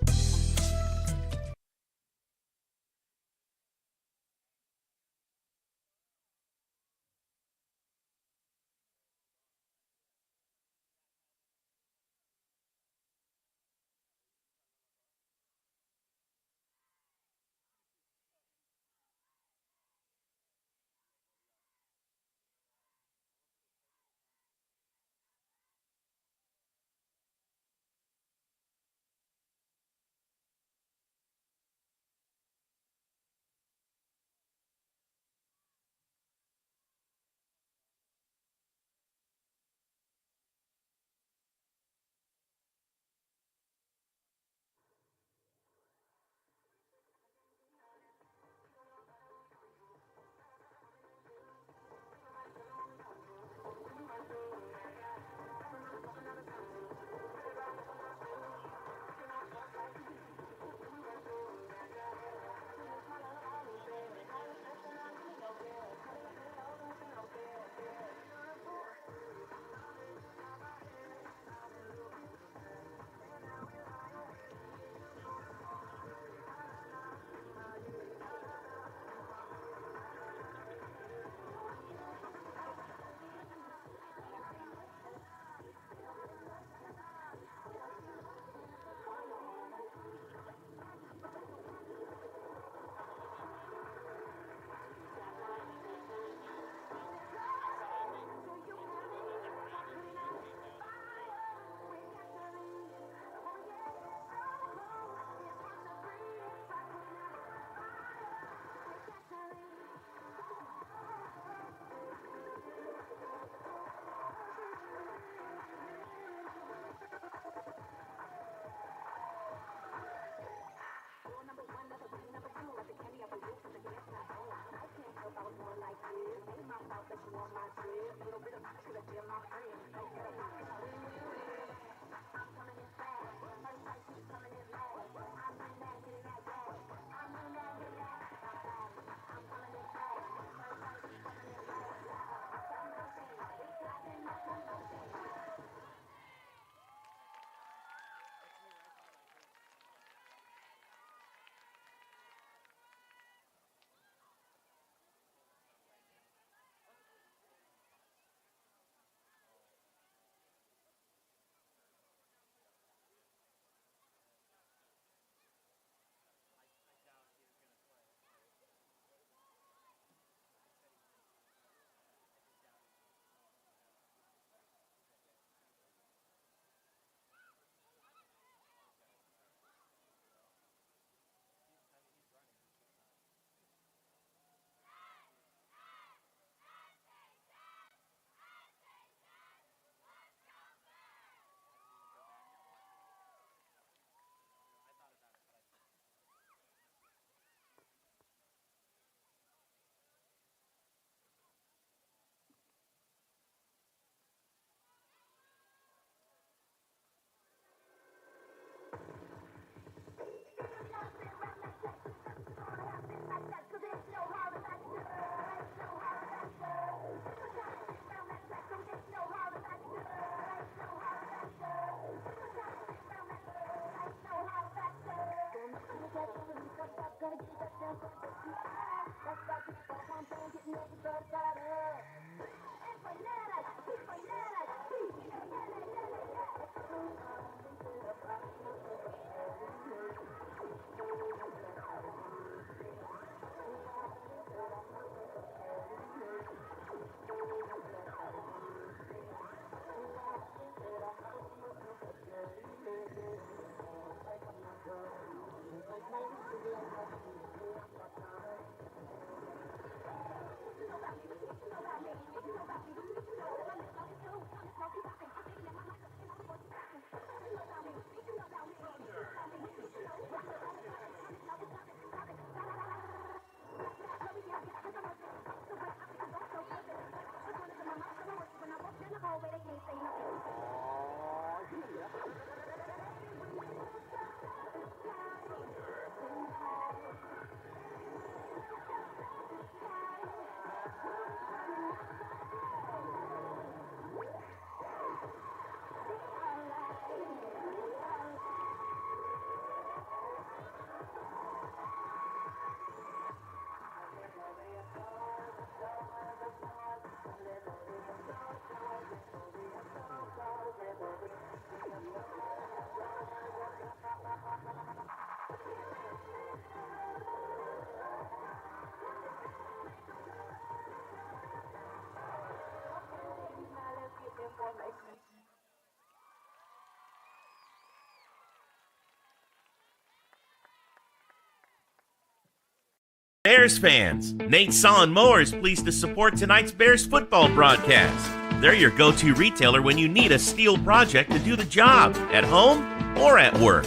Speaker 3: Bears fans, Saw Mower is pleased to support tonight's Bears football broadcast. They're your go-to retailer when you need a steel project to do the job, at home or at work.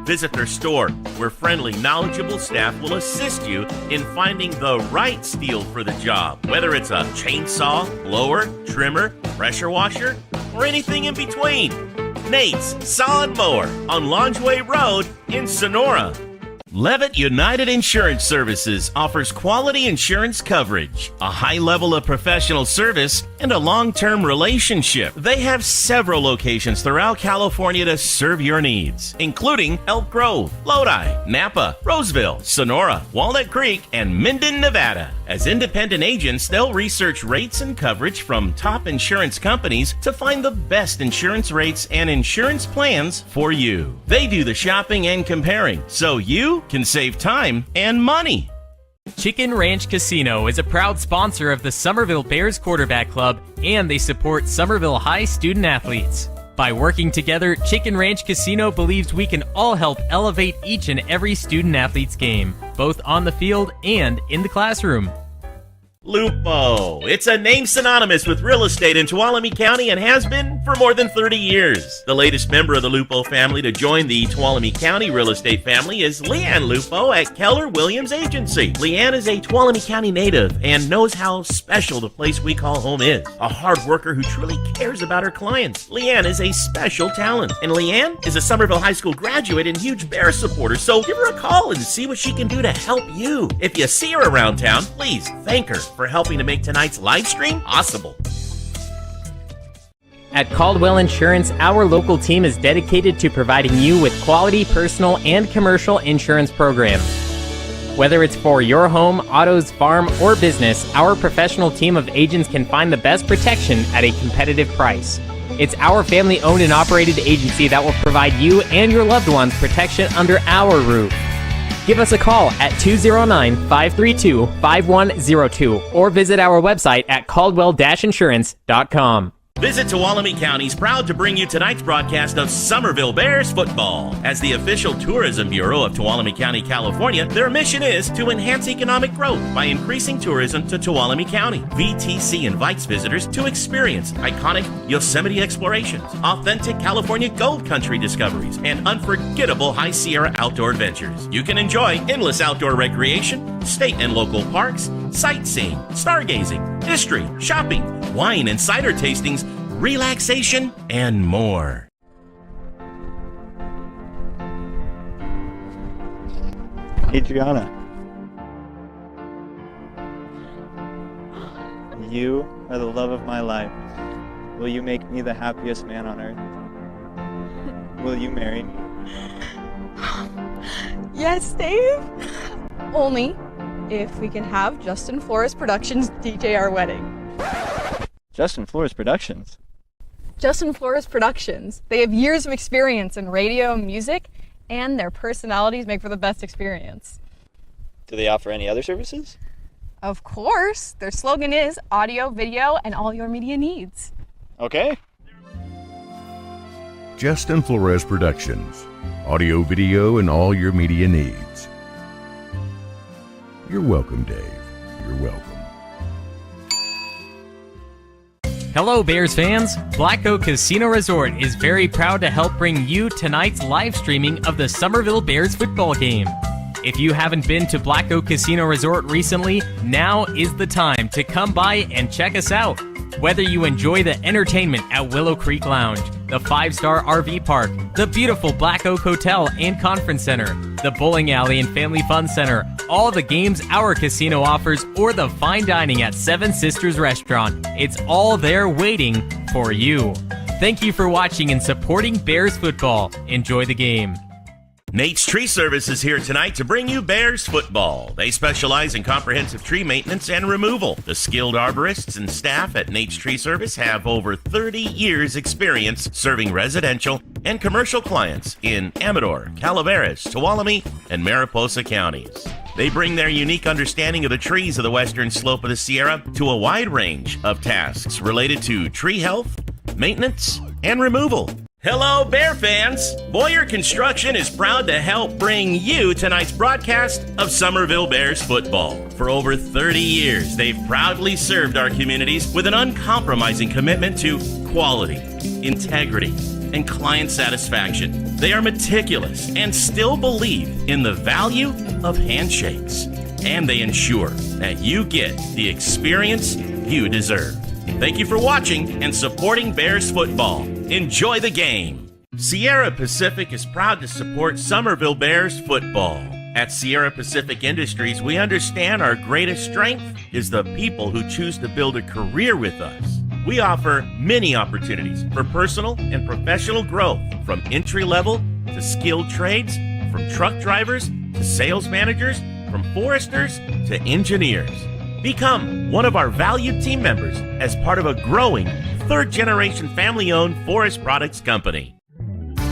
Speaker 3: Visit their store, where friendly, knowledgeable staff will assist you in finding the right steel for the job, whether it's a chainsaw, blower, trimmer, pressure washer, or anything in between. Nate's Saw Mower on Longeway Road in Sonora. Levitt United Insurance Services offers quality insurance coverage, a high level of professional service, and a long-term relationship. They have several locations throughout California to serve your needs, including Elk Grove, Lodi, Napa, Roseville, Sonora, Walnut Creek, and Minden, Nevada. As independent agents, they'll research rates and coverage from top insurance companies to find the best insurance rates and insurance plans for you. They do the shopping and comparing, so you can save time and money.
Speaker 2: Chicken Ranch Casino is a proud sponsor of the Summerville Bears Quarterback Club, and they support Summerville High student athletes. By working together, Chicken Ranch Casino believes we can all help elevate each and every student athlete's game, both on the field and in the classroom.
Speaker 3: Lupo. It's a name synonymous with real estate in Tuolumne County and has been for more than 30 years. The latest member of the Lupo family to join the Tuolumne County real estate family is LeAnn Lupo at Keller Williams Agency. LeAnn is a Tuolumne County native and knows how special the place we call home is. A hard worker who truly cares about her clients. LeAnn is a special talent, and LeAnn is a Summerville High School graduate and huge Bear supporter, so give her a call and see what she can do to help you. If you see her around town, please thank her for helping to make tonight's live stream possible.
Speaker 2: At Caldwell Insurance, our local team is dedicated to providing you with quality personal and commercial insurance programs. Whether it's for your home, autos, farm, or business, our professional team of agents can find the best protection at a competitive price. It's our family-owned and operated agency that will provide you and your loved ones protection under our roof. Give us a call at 209-532-5102 or visit our website at caldwell-insurance.com.
Speaker 3: Visit Tuolumne County's proud to bring you tonight's broadcast of Summerville Bears football. As the official tourism bureau of Tuolumne County, California, their mission is to enhance economic growth by increasing tourism to Tuolumne County. VTC invites visitors to experience iconic Yosemite explorations, authentic California gold country discoveries, and unforgettable High Sierra outdoor adventures. You can enjoy endless outdoor recreation, state and local parks, sightseeing, stargazing, history, shopping, wine and cider tastings, relaxation, and more.
Speaker 5: Adriana, you are the love of my life. Will you make me the happiest man on earth? Will you marry me?
Speaker 6: Yes, Dave. Only if we can have Justin Flores Productions DJ our wedding.
Speaker 5: Justin Flores Productions?
Speaker 6: Justin Flores Productions. They have years of experience in radio and music, and their personalities make for the best experience.
Speaker 5: Do they offer any other services?
Speaker 6: Of course. Their slogan is audio, video, and all your media needs.
Speaker 5: Okay.
Speaker 7: Justin Flores Productions. Audio, video, and all your media needs. You're welcome, Dave. You're welcome.
Speaker 2: Hello, Bears fans! Black Oak Casino Resort is very proud to help bring you tonight's live streaming of the Summerville Bears football game. If you haven't been to Black Oak Casino Resort recently, now is the time to come by and check us out. Whether you enjoy the entertainment at Willow Creek Lounge, the 5-star RV park, the beautiful Black Oak Hotel and Conference Center, the bowling alley and family fun center, all the games our casino offers, or the fine dining at Seven Sisters Restaurant, it's all there waiting for you. Thank you for watching and supporting Bears football. Enjoy the game.
Speaker 3: Nate's Tree Service is here tonight to bring you Bears football. They specialize in comprehensive tree maintenance and removal. The skilled arborists and staff at Nate's Tree Service have over 30 years experience serving residential and commercial clients in Amador, Calaveras, Tuolumne, and Mariposa counties. They bring their unique understanding of the trees of the western slope of the Sierra to a wide range of tasks related to tree health, maintenance, and removal. Hello, Bear fans! Boyer Construction is proud to help bring you tonight's broadcast of Summerville Bears football. For over 30 years, they've proudly served our communities with an uncompromising commitment to quality, integrity, and client satisfaction. They are meticulous and still believe in the value of handshakes. And they ensure that you get the experience you deserve. Thank you for watching and supporting Bears football. Enjoy the game. Sierra Pacific is proud to support Summerville Bears football. At Sierra Pacific Industries, we understand our greatest strength is the people who choose to build a career with us. We offer many opportunities for personal and professional growth, from entry-level to skilled trades, from truck drivers to sales managers, from foresters to engineers. Become one of our valued team members as part of a growing third-generation family-owned forest products company.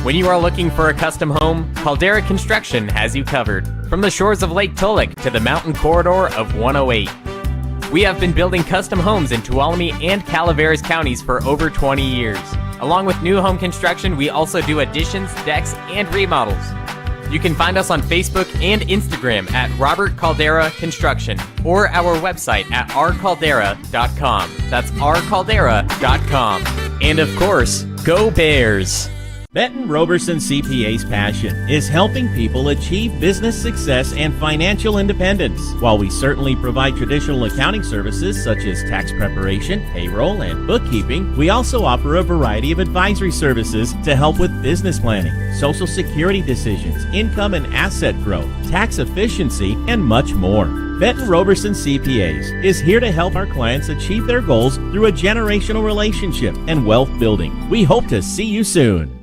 Speaker 2: When you are looking for a custom home, Caldera Construction has you covered. From the shores of Lake Tuolumne to the mountain corridor of 108. We have been building custom homes in Tuolumne and Calaveras counties for over 20 years. Along with new home construction, we also do additions, decks, and remodels. You can find us on Facebook and Instagram at Robert Caldera Construction or our website at rcaldera.com. That's rcaldera.com. And of course, go Bears!
Speaker 3: Benton Roberson CPA's passion is helping people achieve business success and financial independence. While we certainly provide traditional accounting services such as tax preparation, payroll, and bookkeeping, we also offer a variety of advisory services to help with business planning, social security decisions, income and asset growth, tax efficiency, and much more. Benton Roberson CPAs is here to help our clients achieve their goals through a generational relationship and wealth building. We hope to see you soon.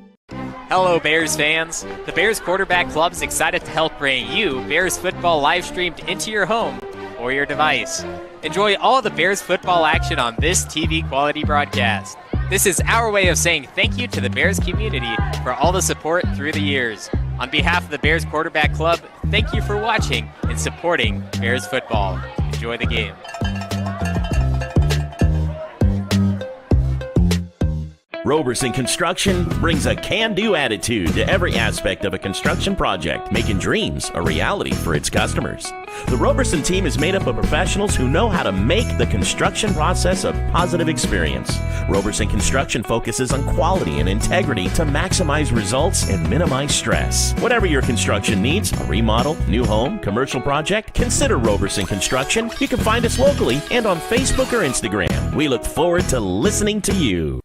Speaker 1: Hello, Bears fans. The Bears Quarterback Club is excited to help bring you Bears football live streamed into your home or your device. Enjoy all the Bears football action on this TV quality broadcast. This is our way of saying thank you to the Bears community for all the support through the years. On behalf of the Bears Quarterback Club, thank you for watching and supporting Bears football. Enjoy the game.
Speaker 3: Roberson Construction brings a can-do attitude to every aspect of a construction project, making dreams a reality for its customers. The Roberson team is made up of professionals who know how to make the construction process a positive experience. Roberson Construction focuses on quality and integrity to maximize results and minimize stress. Whatever your construction needs, a remodel, new home, commercial project, consider Roberson Construction. You can find us locally and on Facebook or Instagram. We look forward to listening to you.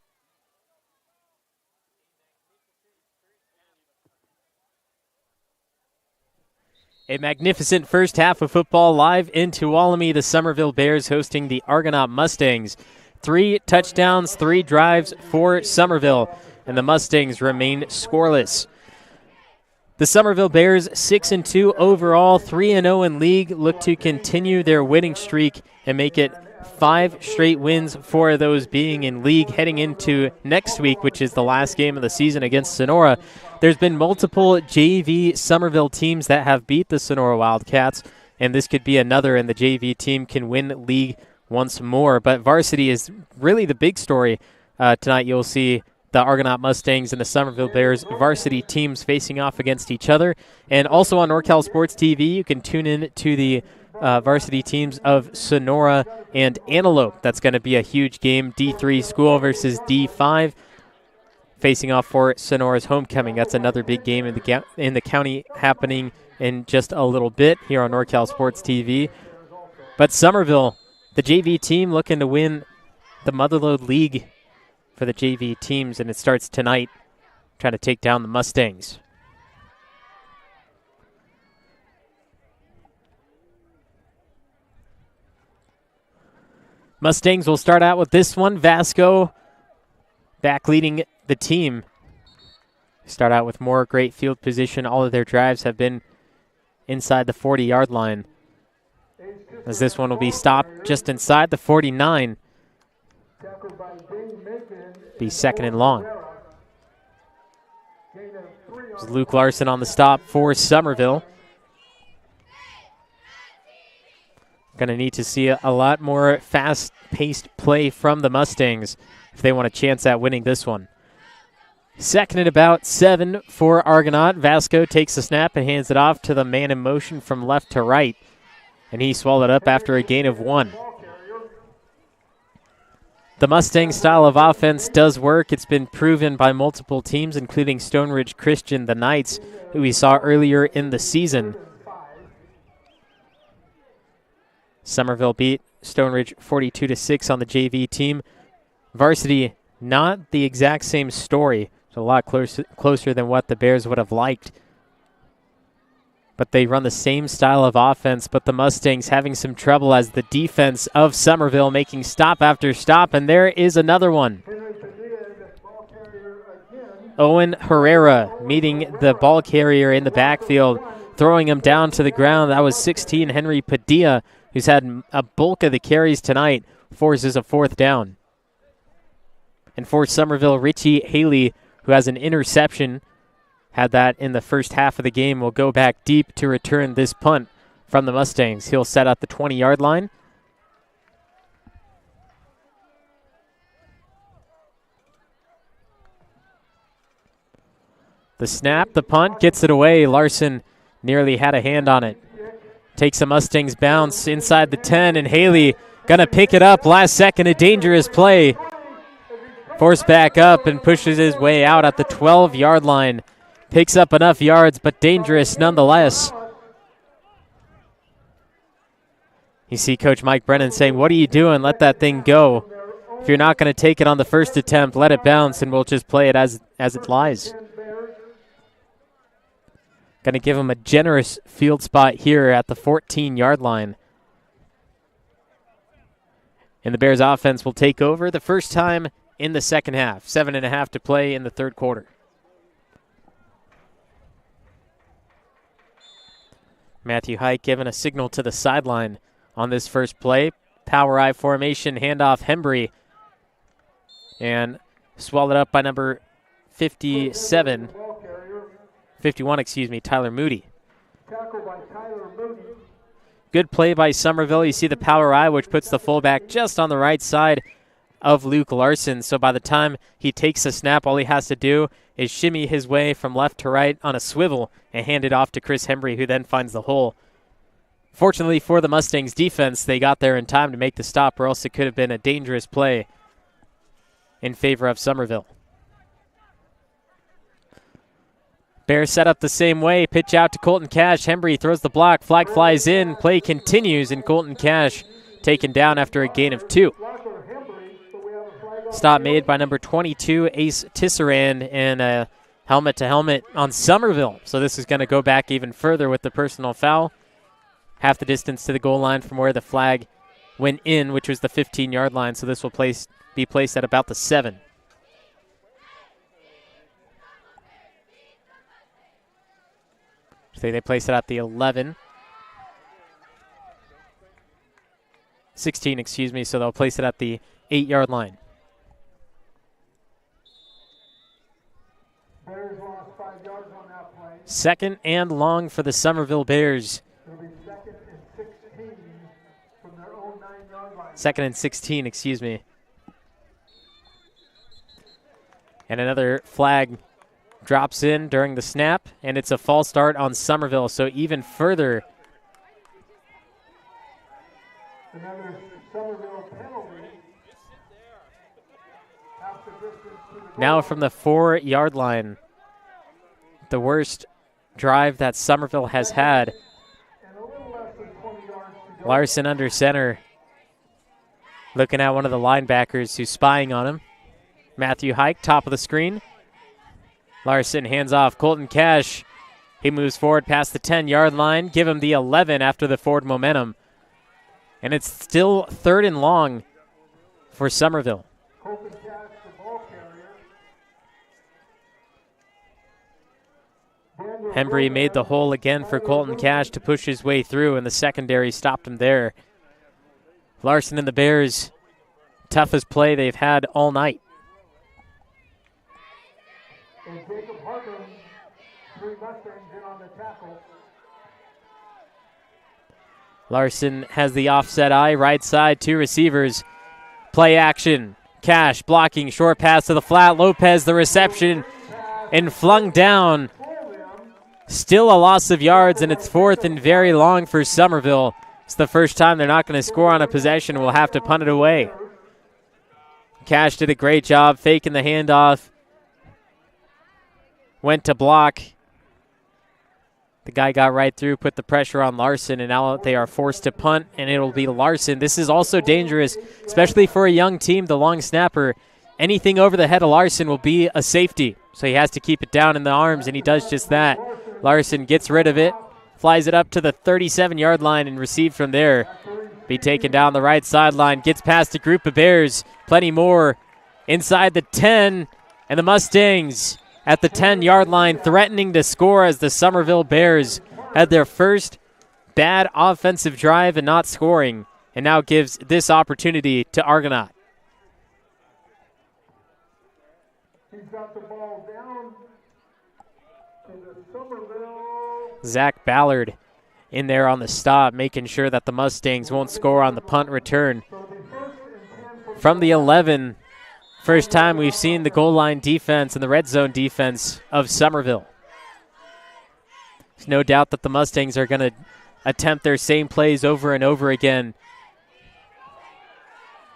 Speaker 1: A magnificent first half of football live in Tuolumne. The Summerville Bears hosting the Argonaut Mustangs. 3 touchdowns, 3 drives for Summerville, and the Mustangs remain scoreless. The Summerville Bears, 6-2 overall, 3-0 in league, look to continue their winning streak and make it 5 straight wins, 4 of those being in league, heading into next week, which is the last game of the season against Sonora. There's been multiple JV Summerville teams that have beat the Sonora Wildcats, and this could be another, and the JV team can win league once more. But varsity is really the big story tonight. You'll see the Argonaut Mustangs and the Summerville Bears varsity teams facing off against each other. And also on NorCal Sports TV, you can tune in to the varsity teams of Sonora and Antelope. That's going to be a huge game. D3 school versus D5 facing off for Sonora's homecoming. That's another big game in the county happening in just a little bit here on NorCal Sports TV. But Summerville, the JV team, looking to win the Motherlode League for the JV teams, and it starts tonight, trying to take down the Mustangs. Mustangs will start out with this one. Vasco back leading the team. Start out with more great field position. All of their drives have been inside the 40-yard line, as this one will be stopped just inside the 49. Be second and long. There's Luke Larson on the stop for Summerville. Going to need to see a lot more fast-paced play from the Mustangs if they want a chance at winning this one. Second and about 7 for Argonaut. Vasco takes the snap and hands it off to the man in motion from left to right, and he swallowed up after a gain of 1. The Mustang style of offense does work. It's been proven by multiple teams, including Stone Ridge Christian, the Knights, who we saw earlier in the season. Summerville beat Stone Ridge 42-6 on the JV team. Varsity, not the exact same story. It's a lot closer than what the Bears would have liked. But they run the same style of offense, but the Mustangs having some trouble as the defense of Summerville making stop after stop, and there is another one. Owen Herrera meeting the ball carrier in the backfield, throwing him down to the ground. That was 16, Henry Padilla, who's had a bulk of the carries tonight, forces a 4th down. And for Summerville, Richie Haley, who has an interception, had that in the first half of the game, will go back deep to return this punt from the Mustangs. He'll set out the 20-yard line. The snap, the punt, gets it away. Larson nearly had a hand on it. Takes a Mustangs bounce inside the 10, and Haley gonna pick it up. Last second, a dangerous play. Forced back up and pushes his way out at the 12-yard line. Picks up enough yards, but dangerous nonetheless. You see Coach Mike Brennan saying, what are you doing? Let that thing go. If you're not going to take it on the first attempt, let it bounce, and we'll just play it as it lies. Going to give him a generous field spot here at the 14-yard line. And the Bears offense will take over the first time in the second half. 7.5 to play in the third quarter. Matthew Hike giving a signal to the sideline on this first play. Power I formation, handoff Hembry. And swallowed up by number 51, Tyler Moody. Good play by Summerville. You see the power I, which puts the fullback just on the right side of Luke Larson. So by the time he takes a snap, all he has to do is shimmy his way from left to right on a swivel and hand it off to Chris Hembry, who then finds the hole. Fortunately for the Mustangs defense, they got there in time to make the stop, or else it could have been a dangerous play in favor of Summerville. Bears set up the same way. Pitch out to Colton Cash. Hembry throws the block. Flag flies in. Play continues, and Colton Cash taken down after a gain of 2. Stop made by number 22, Ace Tisserand, and a helmet-to-helmet on Summerville. So this is going to go back even further with the personal foul. Half the distance to the goal line from where the flag went in, which was the 15-yard line. So this will be placed at about the 7. So they place it at the 11. 16, excuse me, so they'll place it at the 8-yard line.
Speaker 4: Bears lost 5 yards on that play.
Speaker 1: Second and long for the Summerville Bears.
Speaker 4: It'll be 2nd and 16 from their own 9-yard line.
Speaker 1: 2nd and 16, excuse me. And another flag drops in during the snap, and it's a false start on Summerville, so even further.
Speaker 4: Another Summerville penalty. Half the distance to the
Speaker 1: Now
Speaker 4: goal.
Speaker 1: from the 4-yard line, the worst drive that Summerville has had.
Speaker 4: And a little less than 20 yards to go.
Speaker 1: Larson under center, looking at one of the linebackers who's spying on him. Matthew Hike, top of the screen. Larson hands off. Colton Cash, he moves forward past the 10-yard line. Give him the 11 after the forward momentum. And it's still 3rd and long for Summerville.
Speaker 4: Colton Cash, the ball carrier.
Speaker 1: Hembry made the hole again for Colton Cash to push his way through, and the secondary stopped him there. Larson and the Bears, toughest play they've had all night.
Speaker 4: And Jacob Hartman, 3 Mustangs in on the tackle.
Speaker 1: Larson has the offset eye, right side, 2 receivers. Play action. Cash blocking, short pass to the flat. Lopez the reception and flung down. Still a loss of yards, and it's 4th and very long for Summerville. It's the first time they're not going to score on a possession. We'll have to punt it away. Cash did a great job faking the handoff. Went to block. The guy got right through, put the pressure on Larson, and now they are forced to punt, and it'll be Larson. This is also dangerous, especially for a young team, the long snapper. Anything over the head of Larson will be a safety, so he has to keep it down in the arms, and he does just that. Larson gets rid of it, flies it up to the 37-yard line, and received from there. Be taken down the right sideline, gets past a group of Bears. Plenty more inside the 10, and the Mustangs at the 10-yard line, threatening to score as the Summerville Bears had their first bad offensive drive and not scoring, and now gives this opportunity to Argonaut.
Speaker 4: He's got the ball down to the Summerville.
Speaker 1: Zach Ballard in there on the stop, making sure that the Mustangs won't score on the punt return. From the 11, first time we've seen the goal line defense and the red zone defense of Summerville. There's no doubt that the Mustangs are going to attempt their same plays over and over again.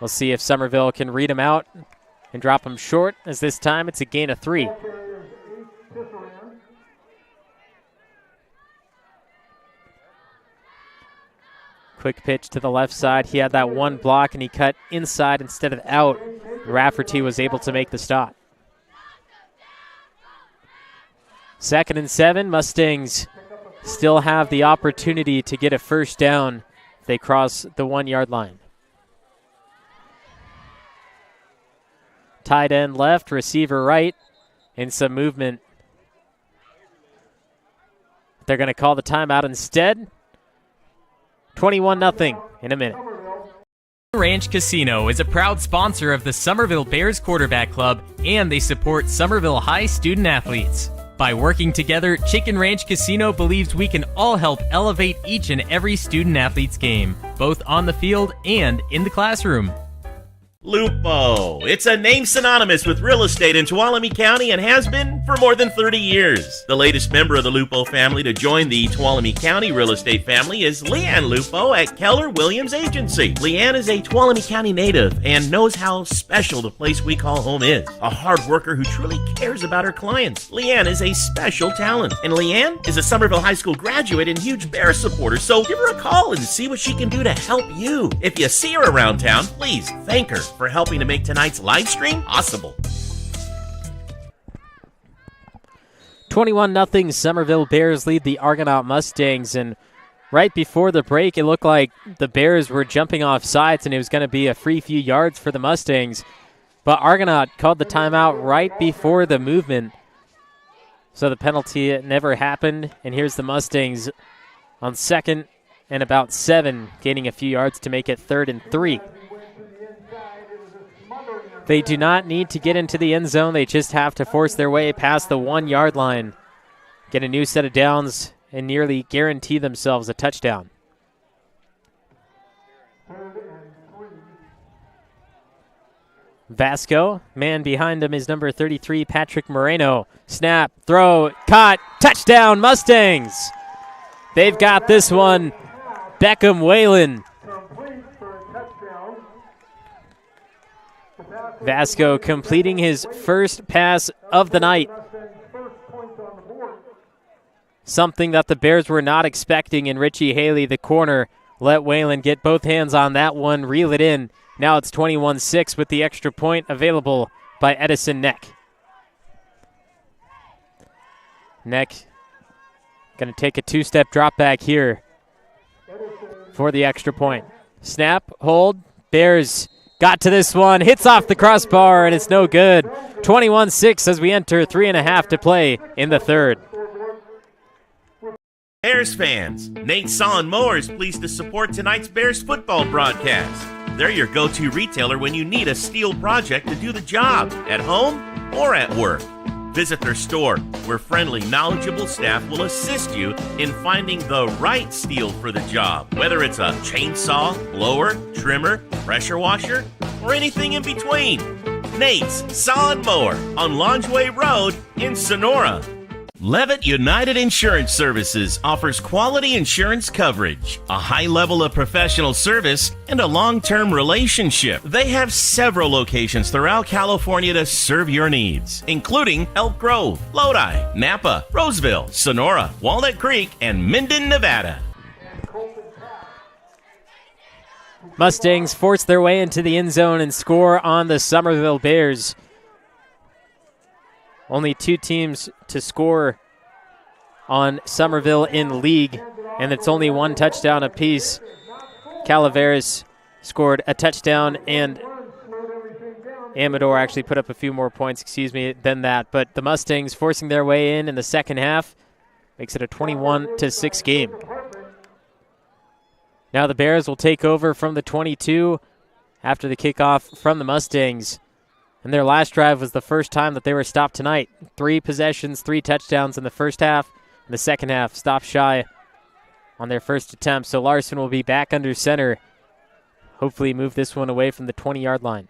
Speaker 1: We'll see if Summerville can read them out and drop them short, as this time it's a gain of 3. Quick pitch to the left side. He had that one block, and he cut inside instead of out. Rafferty was able to make the stop. 2nd and 7. Mustangs still have the opportunity to get a first down if they cross the 1-yard line. Tight end left, receiver right, and some movement. They're going to call the timeout instead. 21-0 in a minute.
Speaker 2: Ranch Casino is a proud sponsor of the Summerville Bears Quarterback Club, and they support Summerville High student athletes. By working together, Chicken Ranch Casino believes we can all help elevate each and every student athlete's game, both on the field and in the classroom.
Speaker 3: Lupo. It's a name synonymous with real estate in Tuolumne County and has been for more than 30 years. The latest member of the Lupo family to join the Tuolumne County real estate family is LeAnn Lupo at Keller Williams Agency. LeAnn is a Tuolumne County native and knows how special the place we call home is. A hard worker who truly cares about her clients. LeAnn is a special talent, and LeAnn is a Summerville High School graduate and huge Bear supporter, so give her a call and see what she can do to help you. If you see her around town, please thank her for helping to make tonight's live stream possible.
Speaker 1: 21-0 Summerville Bears lead the Argonaut Mustangs, and right before the break it looked like the Bears were jumping off sides and it was going to be a free few yards for the Mustangs, but Argonaut called the timeout right before the movement. So the penalty never happened, and here's the Mustangs on 2nd and about 7, gaining a few yards to make it 3rd and 3. They do not need to get into the end zone. They just have to force their way past the 1-yard line, get a new set of downs, and nearly guarantee themselves a touchdown. Vasco, man behind him is number 33, Patrick Moreno. Snap, throw, caught, touchdown, Mustangs! They've got this one. Beckham Whalen. Vasco completing his first pass of the night. Something that the Bears were not expecting, and Richie Haley, the corner, let Whalen get both hands on that one, reel it in. Now it's 21-6 with the extra point available by Edison Neck. Neck going to take a 2-step drop back here for the extra point. Snap, hold, Bears got to this one, hits off the crossbar, and it's no good. 21-6 as we enter 3.5 to play in the 3rd.
Speaker 3: Bears fans, Nate Saw Mower is pleased to support tonight's Bears football broadcast. They're your go-to retailer when you need a steel project to do the job, at home or at work. Visit their store, where friendly, knowledgeable staff will assist you in finding the right steel for the job, whether it's a chainsaw, blower, trimmer, pressure washer, or anything in between. Nate's Saw Mower on Longeway Road in Sonora. Levitt United Insurance Services offers quality insurance coverage, a high level of professional service, and a long-term relationship. They have several locations throughout California to serve your needs, including Elk Grove, Lodi, Napa, Roseville, Sonora, Walnut Creek, and Minden, Nevada.
Speaker 1: Mustangs force their way into the end zone and score on the Summerville Bears. Only 2 teams to score on Summerville in league, and it's only 1 touchdown apiece. Calaveras scored a touchdown, and Amador actually put up a few more points, than that. But the Mustangs forcing their way in the second half makes it a 21-6 game. Now the Bears will take over from the 22 after the kickoff from the Mustangs. And their last drive was the first time that they were stopped tonight. 3 possessions, 3 touchdowns in the first half. In the second half, stopped shy on their first attempt. So Larson will be back under center. Hopefully move this one away from the 20-yard line.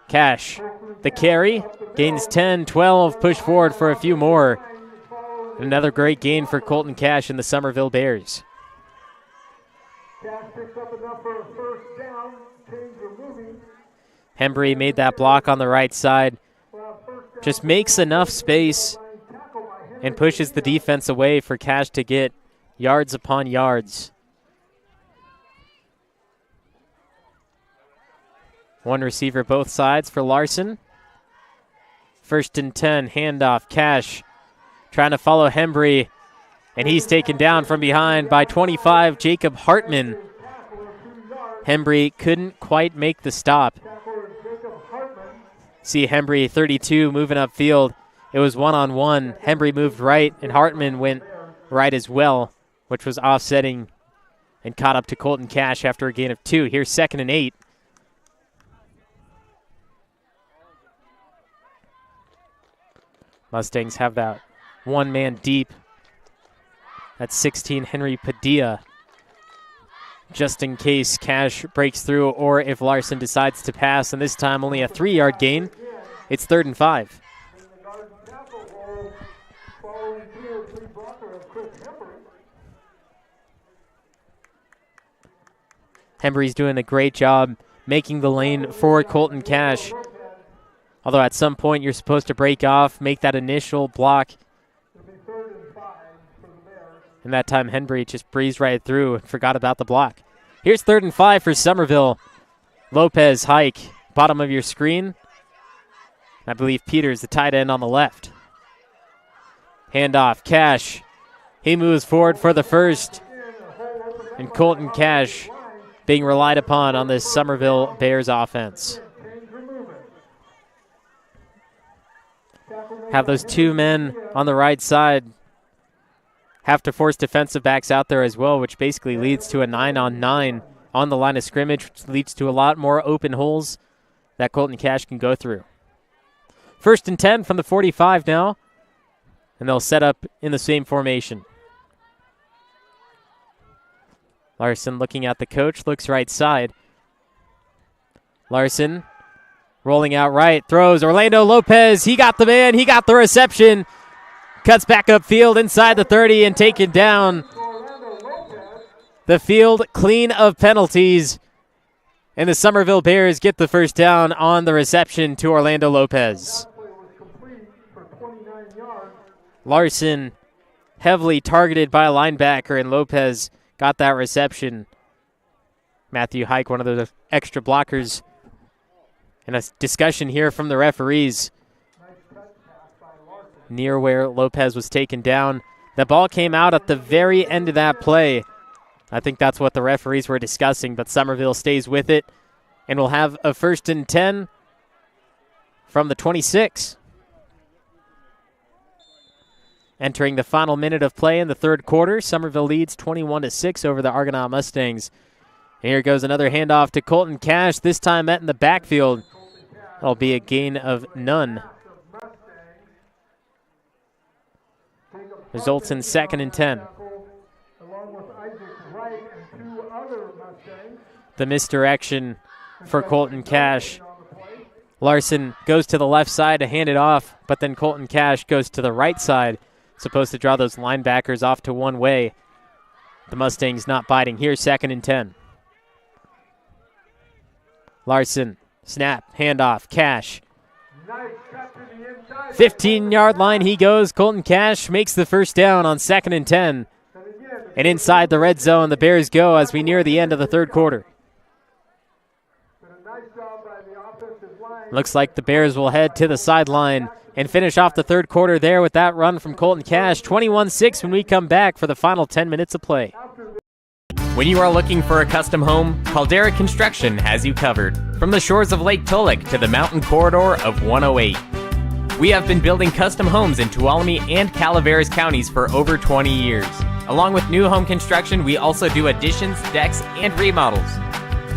Speaker 1: Cash, the carry, gains 10, 12, push forward for a few more. Another great gain for Colton Cash and the Summerville Bears.
Speaker 4: Cash picks up enough for a first down. Chains are moving.
Speaker 1: Hembry made that block on the right side. Just makes enough space and pushes the defense away for Cash to get yards upon yards. 1 receiver both sides for Larson. 1st and 10, handoff, Cash trying to follow Hembry, and he's taken down from behind by 25, Jacob Hartman. Hembry couldn't quite make the stop. See Hembry, 32, moving upfield. It was 1-on-1. Hembry moved right, and Hartman went right as well, which was offsetting and caught up to Colton Cash after a gain of 2. Here's 2nd and 8. Mustangs have that 1-man deep. That's 16, Henry Padilla. Just in case Cash breaks through or if Larson decides to pass, and this time only a 3-yard gain. It's 3rd and 5. Hembry's doing a great job making the lane for Colton Cash. Although at some point you're supposed to break off, make that initial block. And that time Hembry just breezed right through and forgot about the block. Here's 3rd and 5 for Summerville. Lopez, hike, bottom of your screen. I believe Peters, the tight end on the left. Handoff, Cash. He moves forward for the first. And Colton Cash being relied upon on this Summerville Bears offense. have those two men on the right side have to force defensive backs out there as well, which basically leads to a 9-on-9 on the line of scrimmage, which leads to a lot more open holes that Colton Cash can go through. 1st and 10 from the 45 now, and they'll set up in the same formation. Larson looking at the coach, looks right side. Larson rolling out right, throws. Orlando Lopez, he got the man, he got the reception. Cuts back upfield inside the 30 and taken down. The field clean of penalties. And the Summerville Bears get the first down on the reception to Orlando Lopez. Larson heavily targeted by a linebacker, and Lopez got that reception. Matthew Hike, one of the extra blockers. And a discussion here from the referees near where Lopez was taken down. The ball came out at the very end of that play. I think that's what the referees were discussing, but Summerville stays with it, and we'll have a 1st and 10 from the 26. Entering the final minute of play in the third quarter, Summerville leads 21-6 over the Argonaut Mustangs. And here goes another handoff to Colton Cash, this time met in the backfield. That'll be a gain of none. Results in 2nd and 10. The misdirection for Colton Cash. Larson goes to the left side to hand it off, but then Colton Cash goes to the right side, supposed to draw those linebackers off to one way. The Mustangs not biting. Here, 2nd and 10. Larson, snap, handoff, Cash. 15-yard line he goes. Colton Cash makes the first down on 2nd and 10. And inside the red zone, the Bears go as we near the end of the third quarter. Looks like the Bears will head to the sideline and finish off the third quarter there with that run from Colton Cash. 21-6 when we come back for the final 10 minutes of play.
Speaker 2: When you are looking for a custom home, Caldera Construction has you covered. From the shores of Lake Tolek to the mountain corridor of 108. We have been building custom homes in Tuolumne and Calaveras counties for over 20 years. Along with new home construction, we also do additions, decks, and remodels.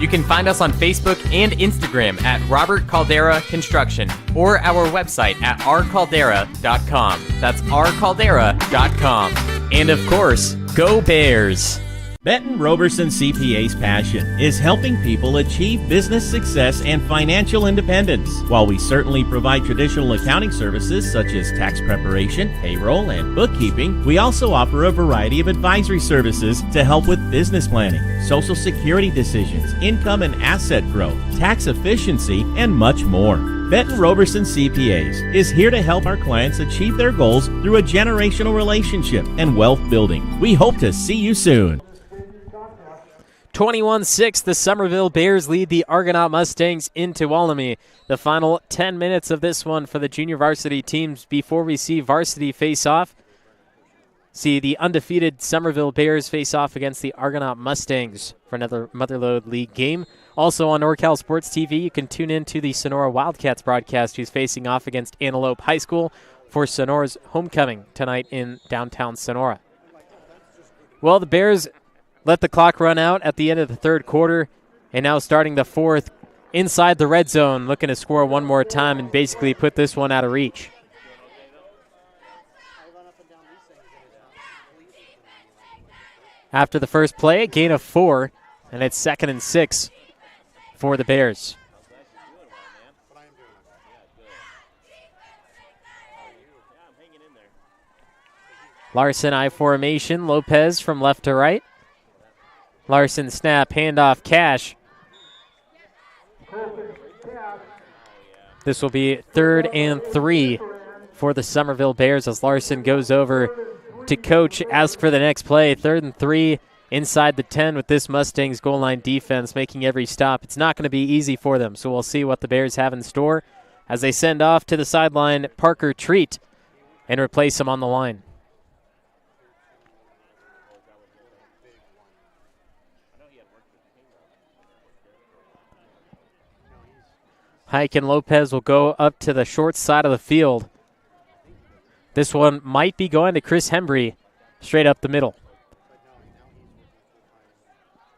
Speaker 2: You can find us on Facebook and Instagram at Robert Caldera Construction or our website at rcaldera.com. That's rcaldera.com. And of course, go Bears!
Speaker 3: Benton Roberson CPA's passion is helping people achieve business success and financial independence. While we certainly provide traditional accounting services such as tax preparation, payroll, and bookkeeping, we also offer a variety of advisory services to help with business planning, social security decisions, income and asset growth, tax efficiency, and much more. Benton Roberson CPAs is here to help our clients achieve their goals through a generational relationship and wealth building. We hope to see you soon.
Speaker 1: 21-6, the Summerville Bears lead the Argonaut Mustangs in Tuolumne. The final 10 minutes of this one for the junior varsity teams before we see varsity face off. See the undefeated Summerville Bears face off against the Argonaut Mustangs for another Motherlode League game. Also on NorCal Sports TV, you can tune in to the Sonora Wildcats broadcast, who's facing off against Antelope High School for Sonora's homecoming tonight in downtown Sonora. Well, the Bears let the clock run out at the end of the third quarter, and now starting the fourth inside the red zone, looking to score one more time and basically put this one out of reach. After the first play, a gain of 4, and it's 2nd and 6 for the Bears. Larson I formation, Lopez from left to right. Larson snap, handoff, Cash. This will be 3rd and 3 for the Summerville Bears as Larson goes over to coach, ask for the next play. 3rd and 3 inside the 10 with this Mustangs goal line defense making every stop. It's not going to be easy for them, so we'll see what the Bears have in store as they send off to the sideline Parker Treat and replace him on the line. Hike and Lopez will go up to the short side of the field. This one might be going to Chris Hembry straight up the middle.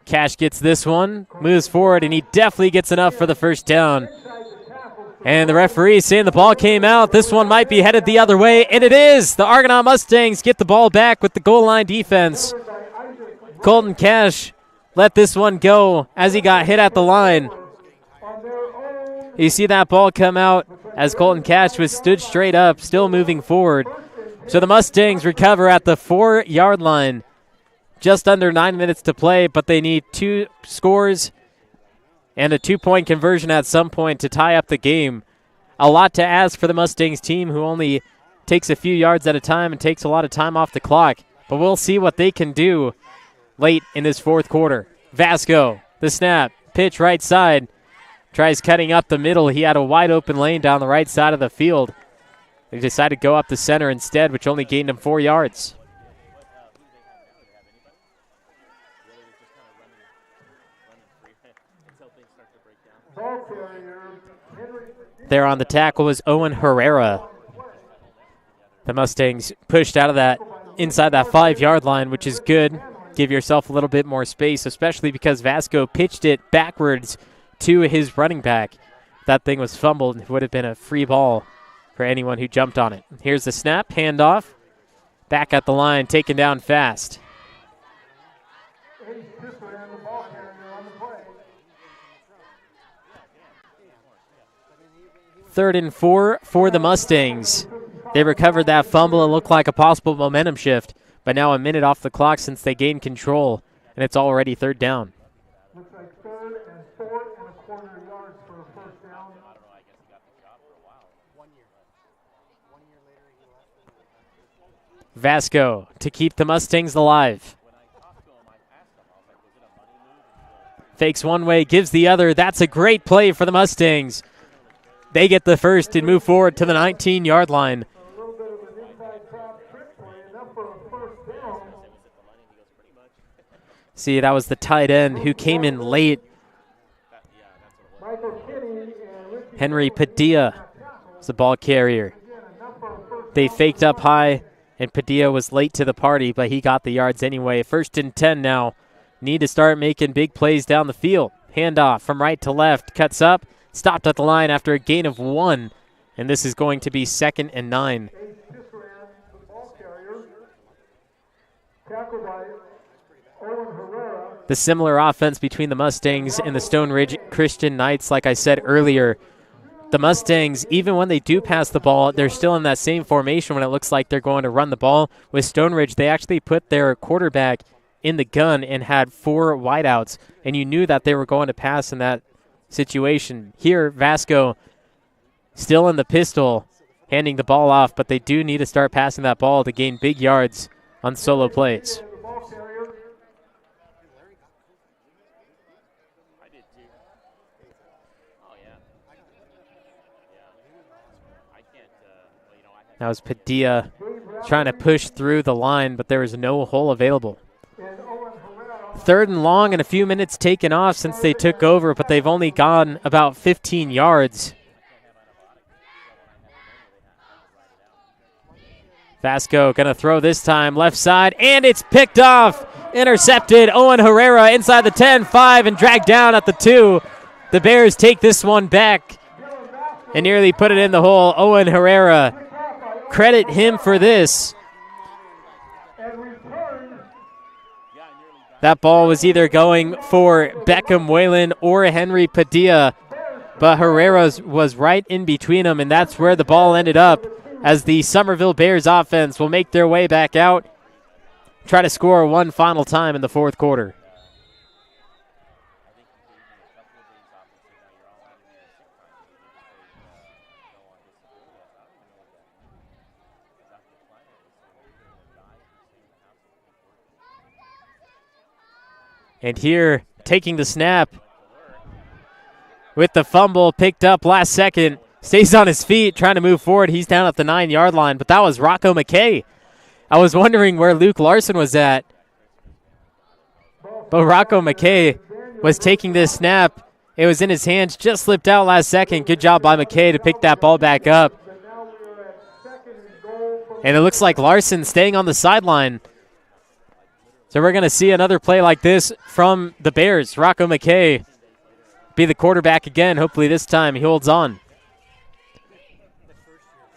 Speaker 1: Cash gets this one, moves forward, and he definitely gets enough for the first down. And the referee saying the ball came out. This one might be headed the other way, and it is. The Argonaut Mustangs get the ball back with the goal line defense. Colton Cash let this one go as he got hit at the line. You see that ball come out as Colton Cash was stood straight up, still moving forward. So the Mustangs recover at the 4-yard line. Just under 9 minutes to play, but they need 2 scores and a 2-point conversion at some point to tie up the game. A lot to ask for the Mustangs team, who only takes a few yards at a time and takes a lot of time off the clock. But we'll see what they can do late in this fourth quarter. Vasco, the snap, pitch right side. Tries cutting up the middle. He had a wide open lane down the right side of the field. They decided to go up the center instead, which only gained him 4 yards. There on the tackle was Owen Herrera. The Mustangs pushed out of that inside that 5-yard line, which is good. Give yourself a little bit more space, especially because Vasco pitched it backwards to his running back. That thing was fumbled. It would have been a free ball for anyone who jumped on it. Here's the snap, handoff. Back at the line, taken down fast. 3rd and 4 for the Mustangs. They recovered that fumble. It looked like a possible momentum shift, but now a minute off the clock since they gained control, and it's already 3rd down.
Speaker 4: Looks like 3rd and 4.25 yards for a first down.
Speaker 1: Vasco to keep the Mustangs alive. Fakes one way, gives the other. That's a great play for the Mustangs. They get the first and move forward to the 19-yard line.
Speaker 4: A little bit of an inside trap trick play, enough for a first down.
Speaker 1: See, that was the tight end who came in late. Henry Padilla was the ball carrier. They faked up high, and Padilla was late to the party, but he got the yards anyway. 1st and 10 now. Need to start making big plays down the field. Handoff from right to left, cuts up. Stopped at the line after a gain of 1, and this is going to be 2nd and 9. The similar offense between the Mustangs and the Stone Ridge Christian Knights, like I said earlier. The Mustangs, even when they do pass the ball, they're still in that same formation when it looks like they're going to run the ball. With Stone Ridge, they actually put their quarterback in the gun and had 4 wideouts, and you knew that they were going to pass in that situation. Here, Vasco still in the pistol, handing the ball off, but they do need to start passing that ball to gain big yards on solo plays. That was Padilla trying to push through the line, but there was no hole available. 3rd and long and a few minutes taken off since they took over, but they've only gone about 15 yards. Vasco going to throw this time, left side, and it's picked off. Intercepted. Owen Herrera inside the 10, 5, and dragged down at the 2. The Bears take this one back and nearly put it in the hole. Owen Herrera, credit him for this. That ball was either going for Beckham Whalen or Henry Padilla, but Herrera was right in between them, and that's where the ball ended up as the Summerville Bears offense will make their way back out, try to score one final time in the 4th quarter. And here, taking the snap with the fumble picked up last second, stays on his feet, trying to move forward. He's down at the 9-yard line, but that was Rocco McKay. I was wondering where Luke Larson was at. But Rocco McKay was taking this snap. It was in his hands, just slipped out last second. Good job by McKay to pick that ball back up. And it looks like Larson staying on the sideline. So we're going to see another play like this from the Bears. Rocco McKay be the quarterback again. Hopefully this time he holds on.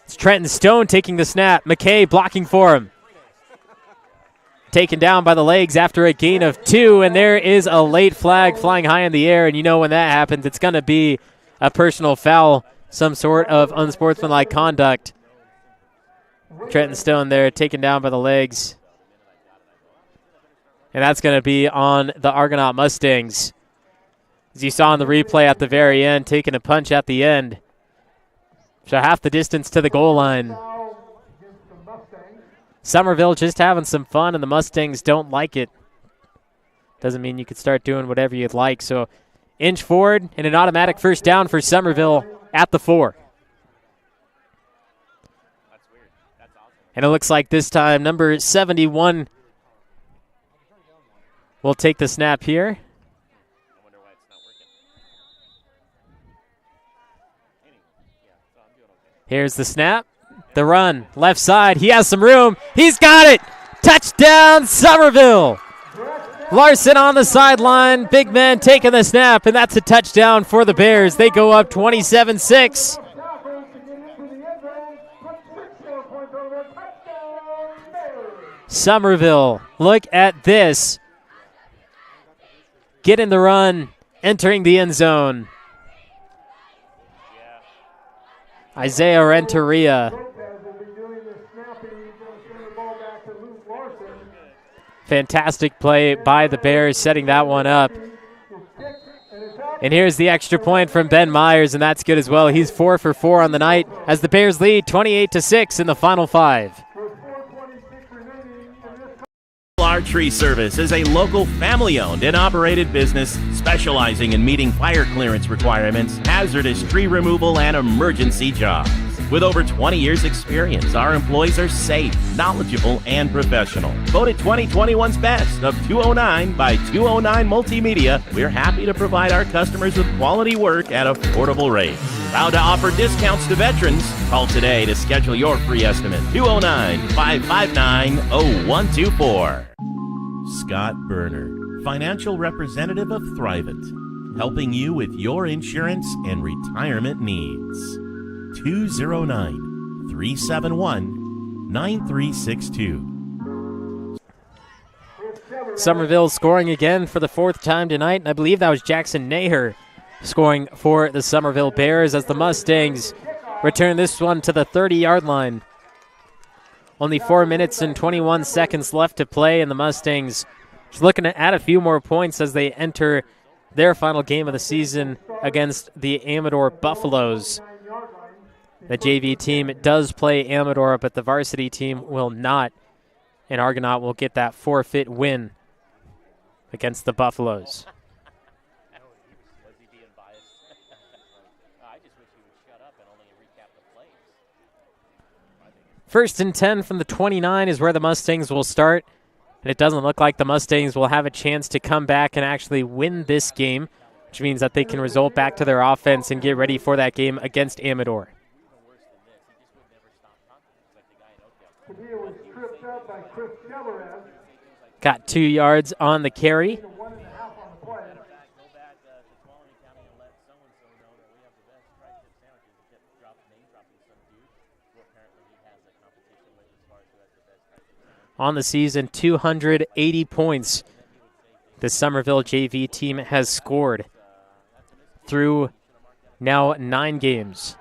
Speaker 1: It's Trenton Stone taking the snap. McKay blocking for him. Taken down by the legs after a gain of 2, and there is a late flag flying high in the air, and you know when that happens, it's going to be a personal foul, some sort of unsportsmanlike conduct. Trenton Stone there taken down by the legs. And that's going to be on the Argonaut Mustangs. As you saw in the replay at the very end, taking a punch at the end. So half the distance to the goal line. Summerville just having some fun, and the Mustangs don't like it. Doesn't mean you could start doing whatever you'd like. So inch forward and an automatic first down for Summerville at the 4. And it looks like this time number 71 will take the snap here. Here's the snap. The run, left side. He has some room. He's got it. Touchdown, Summerville. Larson on the sideline. Big man taking the snap, and that's a touchdown for the Bears. They go up 27-6. Summerville, look at this. Getting the run, entering the end zone. Isaiah Renteria. Fantastic play by the Bears, setting that one up. And here's the extra point from Ben Myers, and that's good as well. He's 4 for 4 on the night as the Bears lead 28-6 in the final 5.
Speaker 3: Tree Service is a local family-owned and operated business specializing in meeting fire clearance requirements, hazardous tree removal, and emergency jobs. With over 20 years' experience, our employees are safe, knowledgeable, and professional. Voted 2021's Best of 209 by 209 Multimedia, we're happy to provide our customers with quality work at affordable rates. Proud to offer discounts to veterans. Call today to schedule your free estimate. 209-559-0124. Scott Berner, financial representative of Thrivent, helping you with your insurance and retirement needs. 209-371-9362.
Speaker 1: Summerville scoring again for the 4th time tonight, and I believe that was Jackson Naher scoring for the Summerville Bears as the Mustangs return this one to the 30-yard line. Only 4 minutes and 21 seconds left to play, and the Mustangs just looking to add a few more points as they enter their final game of the season against the Amador Buffaloes. The JV team does play Amador, but the varsity team will not, and Argonaut will get that forfeit win against the Buffaloes. First and 10 from the 29 is where the Mustangs will start. And it doesn't look like the Mustangs will have a chance to come back and actually win this game, which means that they can result back to their offense and get ready for that game against Amador. Got 2 yards on the carry. On the season, 280 points the Summerville JV team has scored through now 9 games.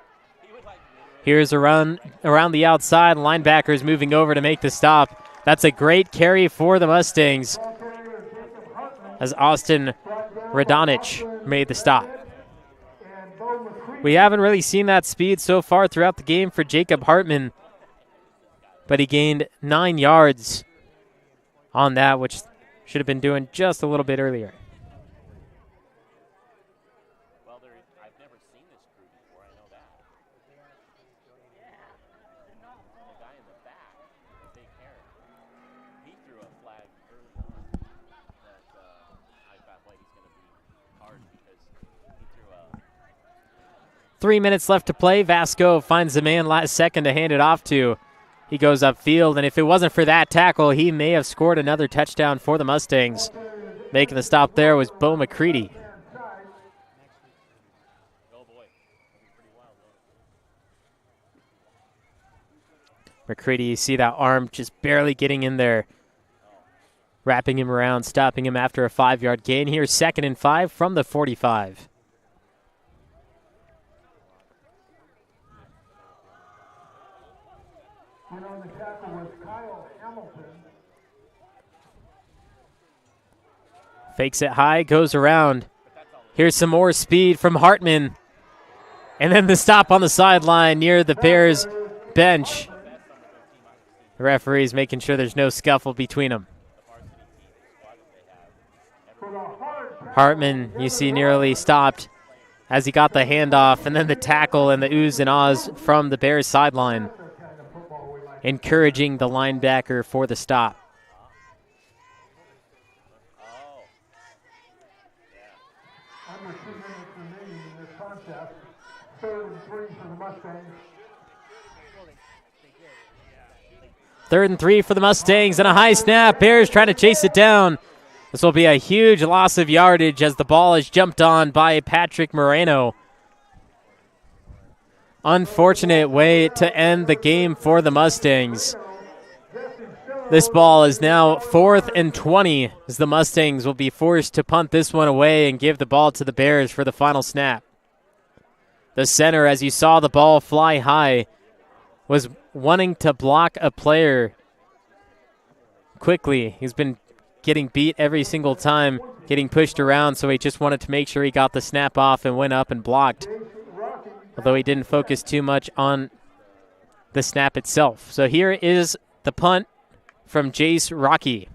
Speaker 1: Here's a run around the outside. Linebackers moving over to make the stop. That's a great carry for the Mustangs as Austin Radonich made the stop. We haven't really seen that speed so far throughout the game for Jacob Hartman, but he gained 9 yards on that, which should have been doing just a little bit earlier.
Speaker 3: I've never seen this crew before, I know that. The guy in the back, big hair, he threw a flag early on that I thought, well, he's going to be hard because he threw a...
Speaker 1: 3 minutes left to play. Vasco finds the man last second to hand it off to. He goes upfield, and if it wasn't for that tackle, he may have scored another touchdown for the Mustangs. Making the stop there was Bo McCready. McCready, you see that arm just barely getting in there, wrapping him around, stopping him after a 5-yard gain. Here, 2nd and 5 from the 45. Fakes it high, goes around. Here's some more speed from Hartman. And then the stop on the sideline near the Bears bench. The referee's making sure there's no scuffle between them. Hartman, you see, nearly stopped as he got the handoff, and then the tackle and the oohs and ahs from the Bears sideline, encouraging the linebacker for the stop. Third and 3 for the Mustangs, and a high snap. Bears trying to chase it down. This will be a huge loss of yardage as the ball is jumped on by Patrick Moreno. Unfortunate way to end the game for the Mustangs. This ball is now 4th and 20 as the Mustangs will be forced to punt this one away and give the ball to the Bears for the final snap. The center, as you saw the ball fly high, was wanting to block a player quickly. He's been getting beat every single time, getting pushed around, so he just wanted to make sure he got the snap off and went up and blocked, although he didn't focus too much on the snap itself. So here is the punt from Jace Rocky.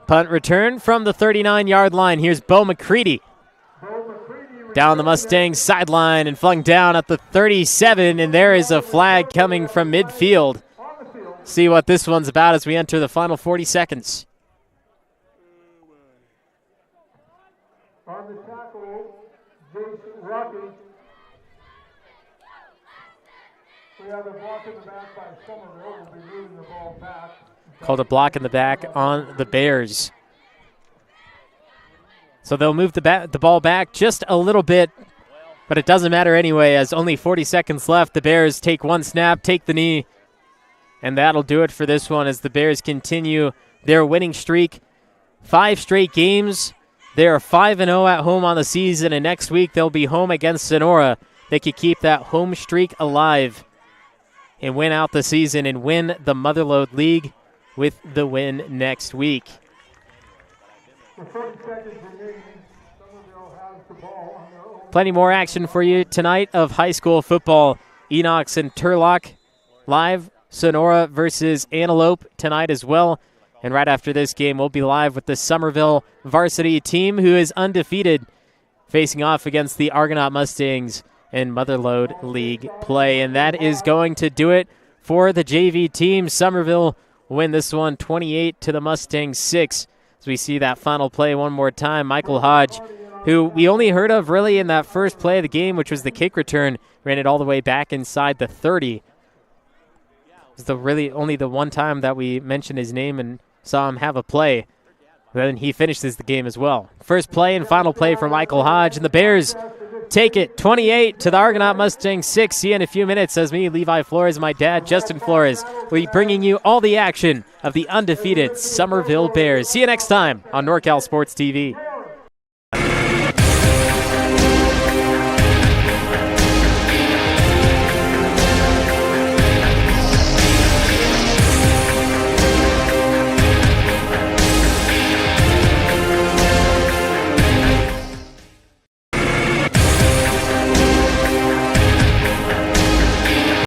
Speaker 1: Punt return from the 39-yard line. Here's Bo McCready. Down the Mustangs sideline and flung down at the 37, and there is a flag coming from midfield. See what this one's about as we enter the final 40 seconds.
Speaker 4: On the tackle, Jace Rocky. We have a block in the back by Summerville. We'll be moving the ball back.
Speaker 1: Called a block in the back on the Bears. So they'll move the ball back just a little bit, but it doesn't matter anyway as only 40 seconds left. The Bears take one snap, take the knee, and that'll do it for this one as the Bears continue their winning streak. 5 straight games. They are 5-0 at home on the season, and next week they'll be home against Sonora. They could keep that home streak alive and win out the season and win the Motherlode League with the win next week. Plenty more action for you tonight of high school football. Enox and Turlock live. Sonora versus Antelope tonight as well. And right after this game, we'll be live with the Summerville varsity team who is undefeated, facing off against the Argonaut Mustangs in Motherlode League play. And that is going to do it for the JV team. Summerville win this one 28 to the Mustangs 6. As we see that final play one more time, Michael Hodge, who we only heard of really in that first play of the game, which was the kick return, ran it all the way back inside the 30. It was only the one time that we mentioned his name and saw him have a play. Then he finishes the game as well. First play and final play for Michael Hodge, and the Bears take it 28 to the Argonaut Mustangs 6. See you in a few minutes as me, Levi Flores, and my dad, Justin Flores, will be bringing you all the action of the undefeated Summerville Bears. See you next time on NorCal Sports TV.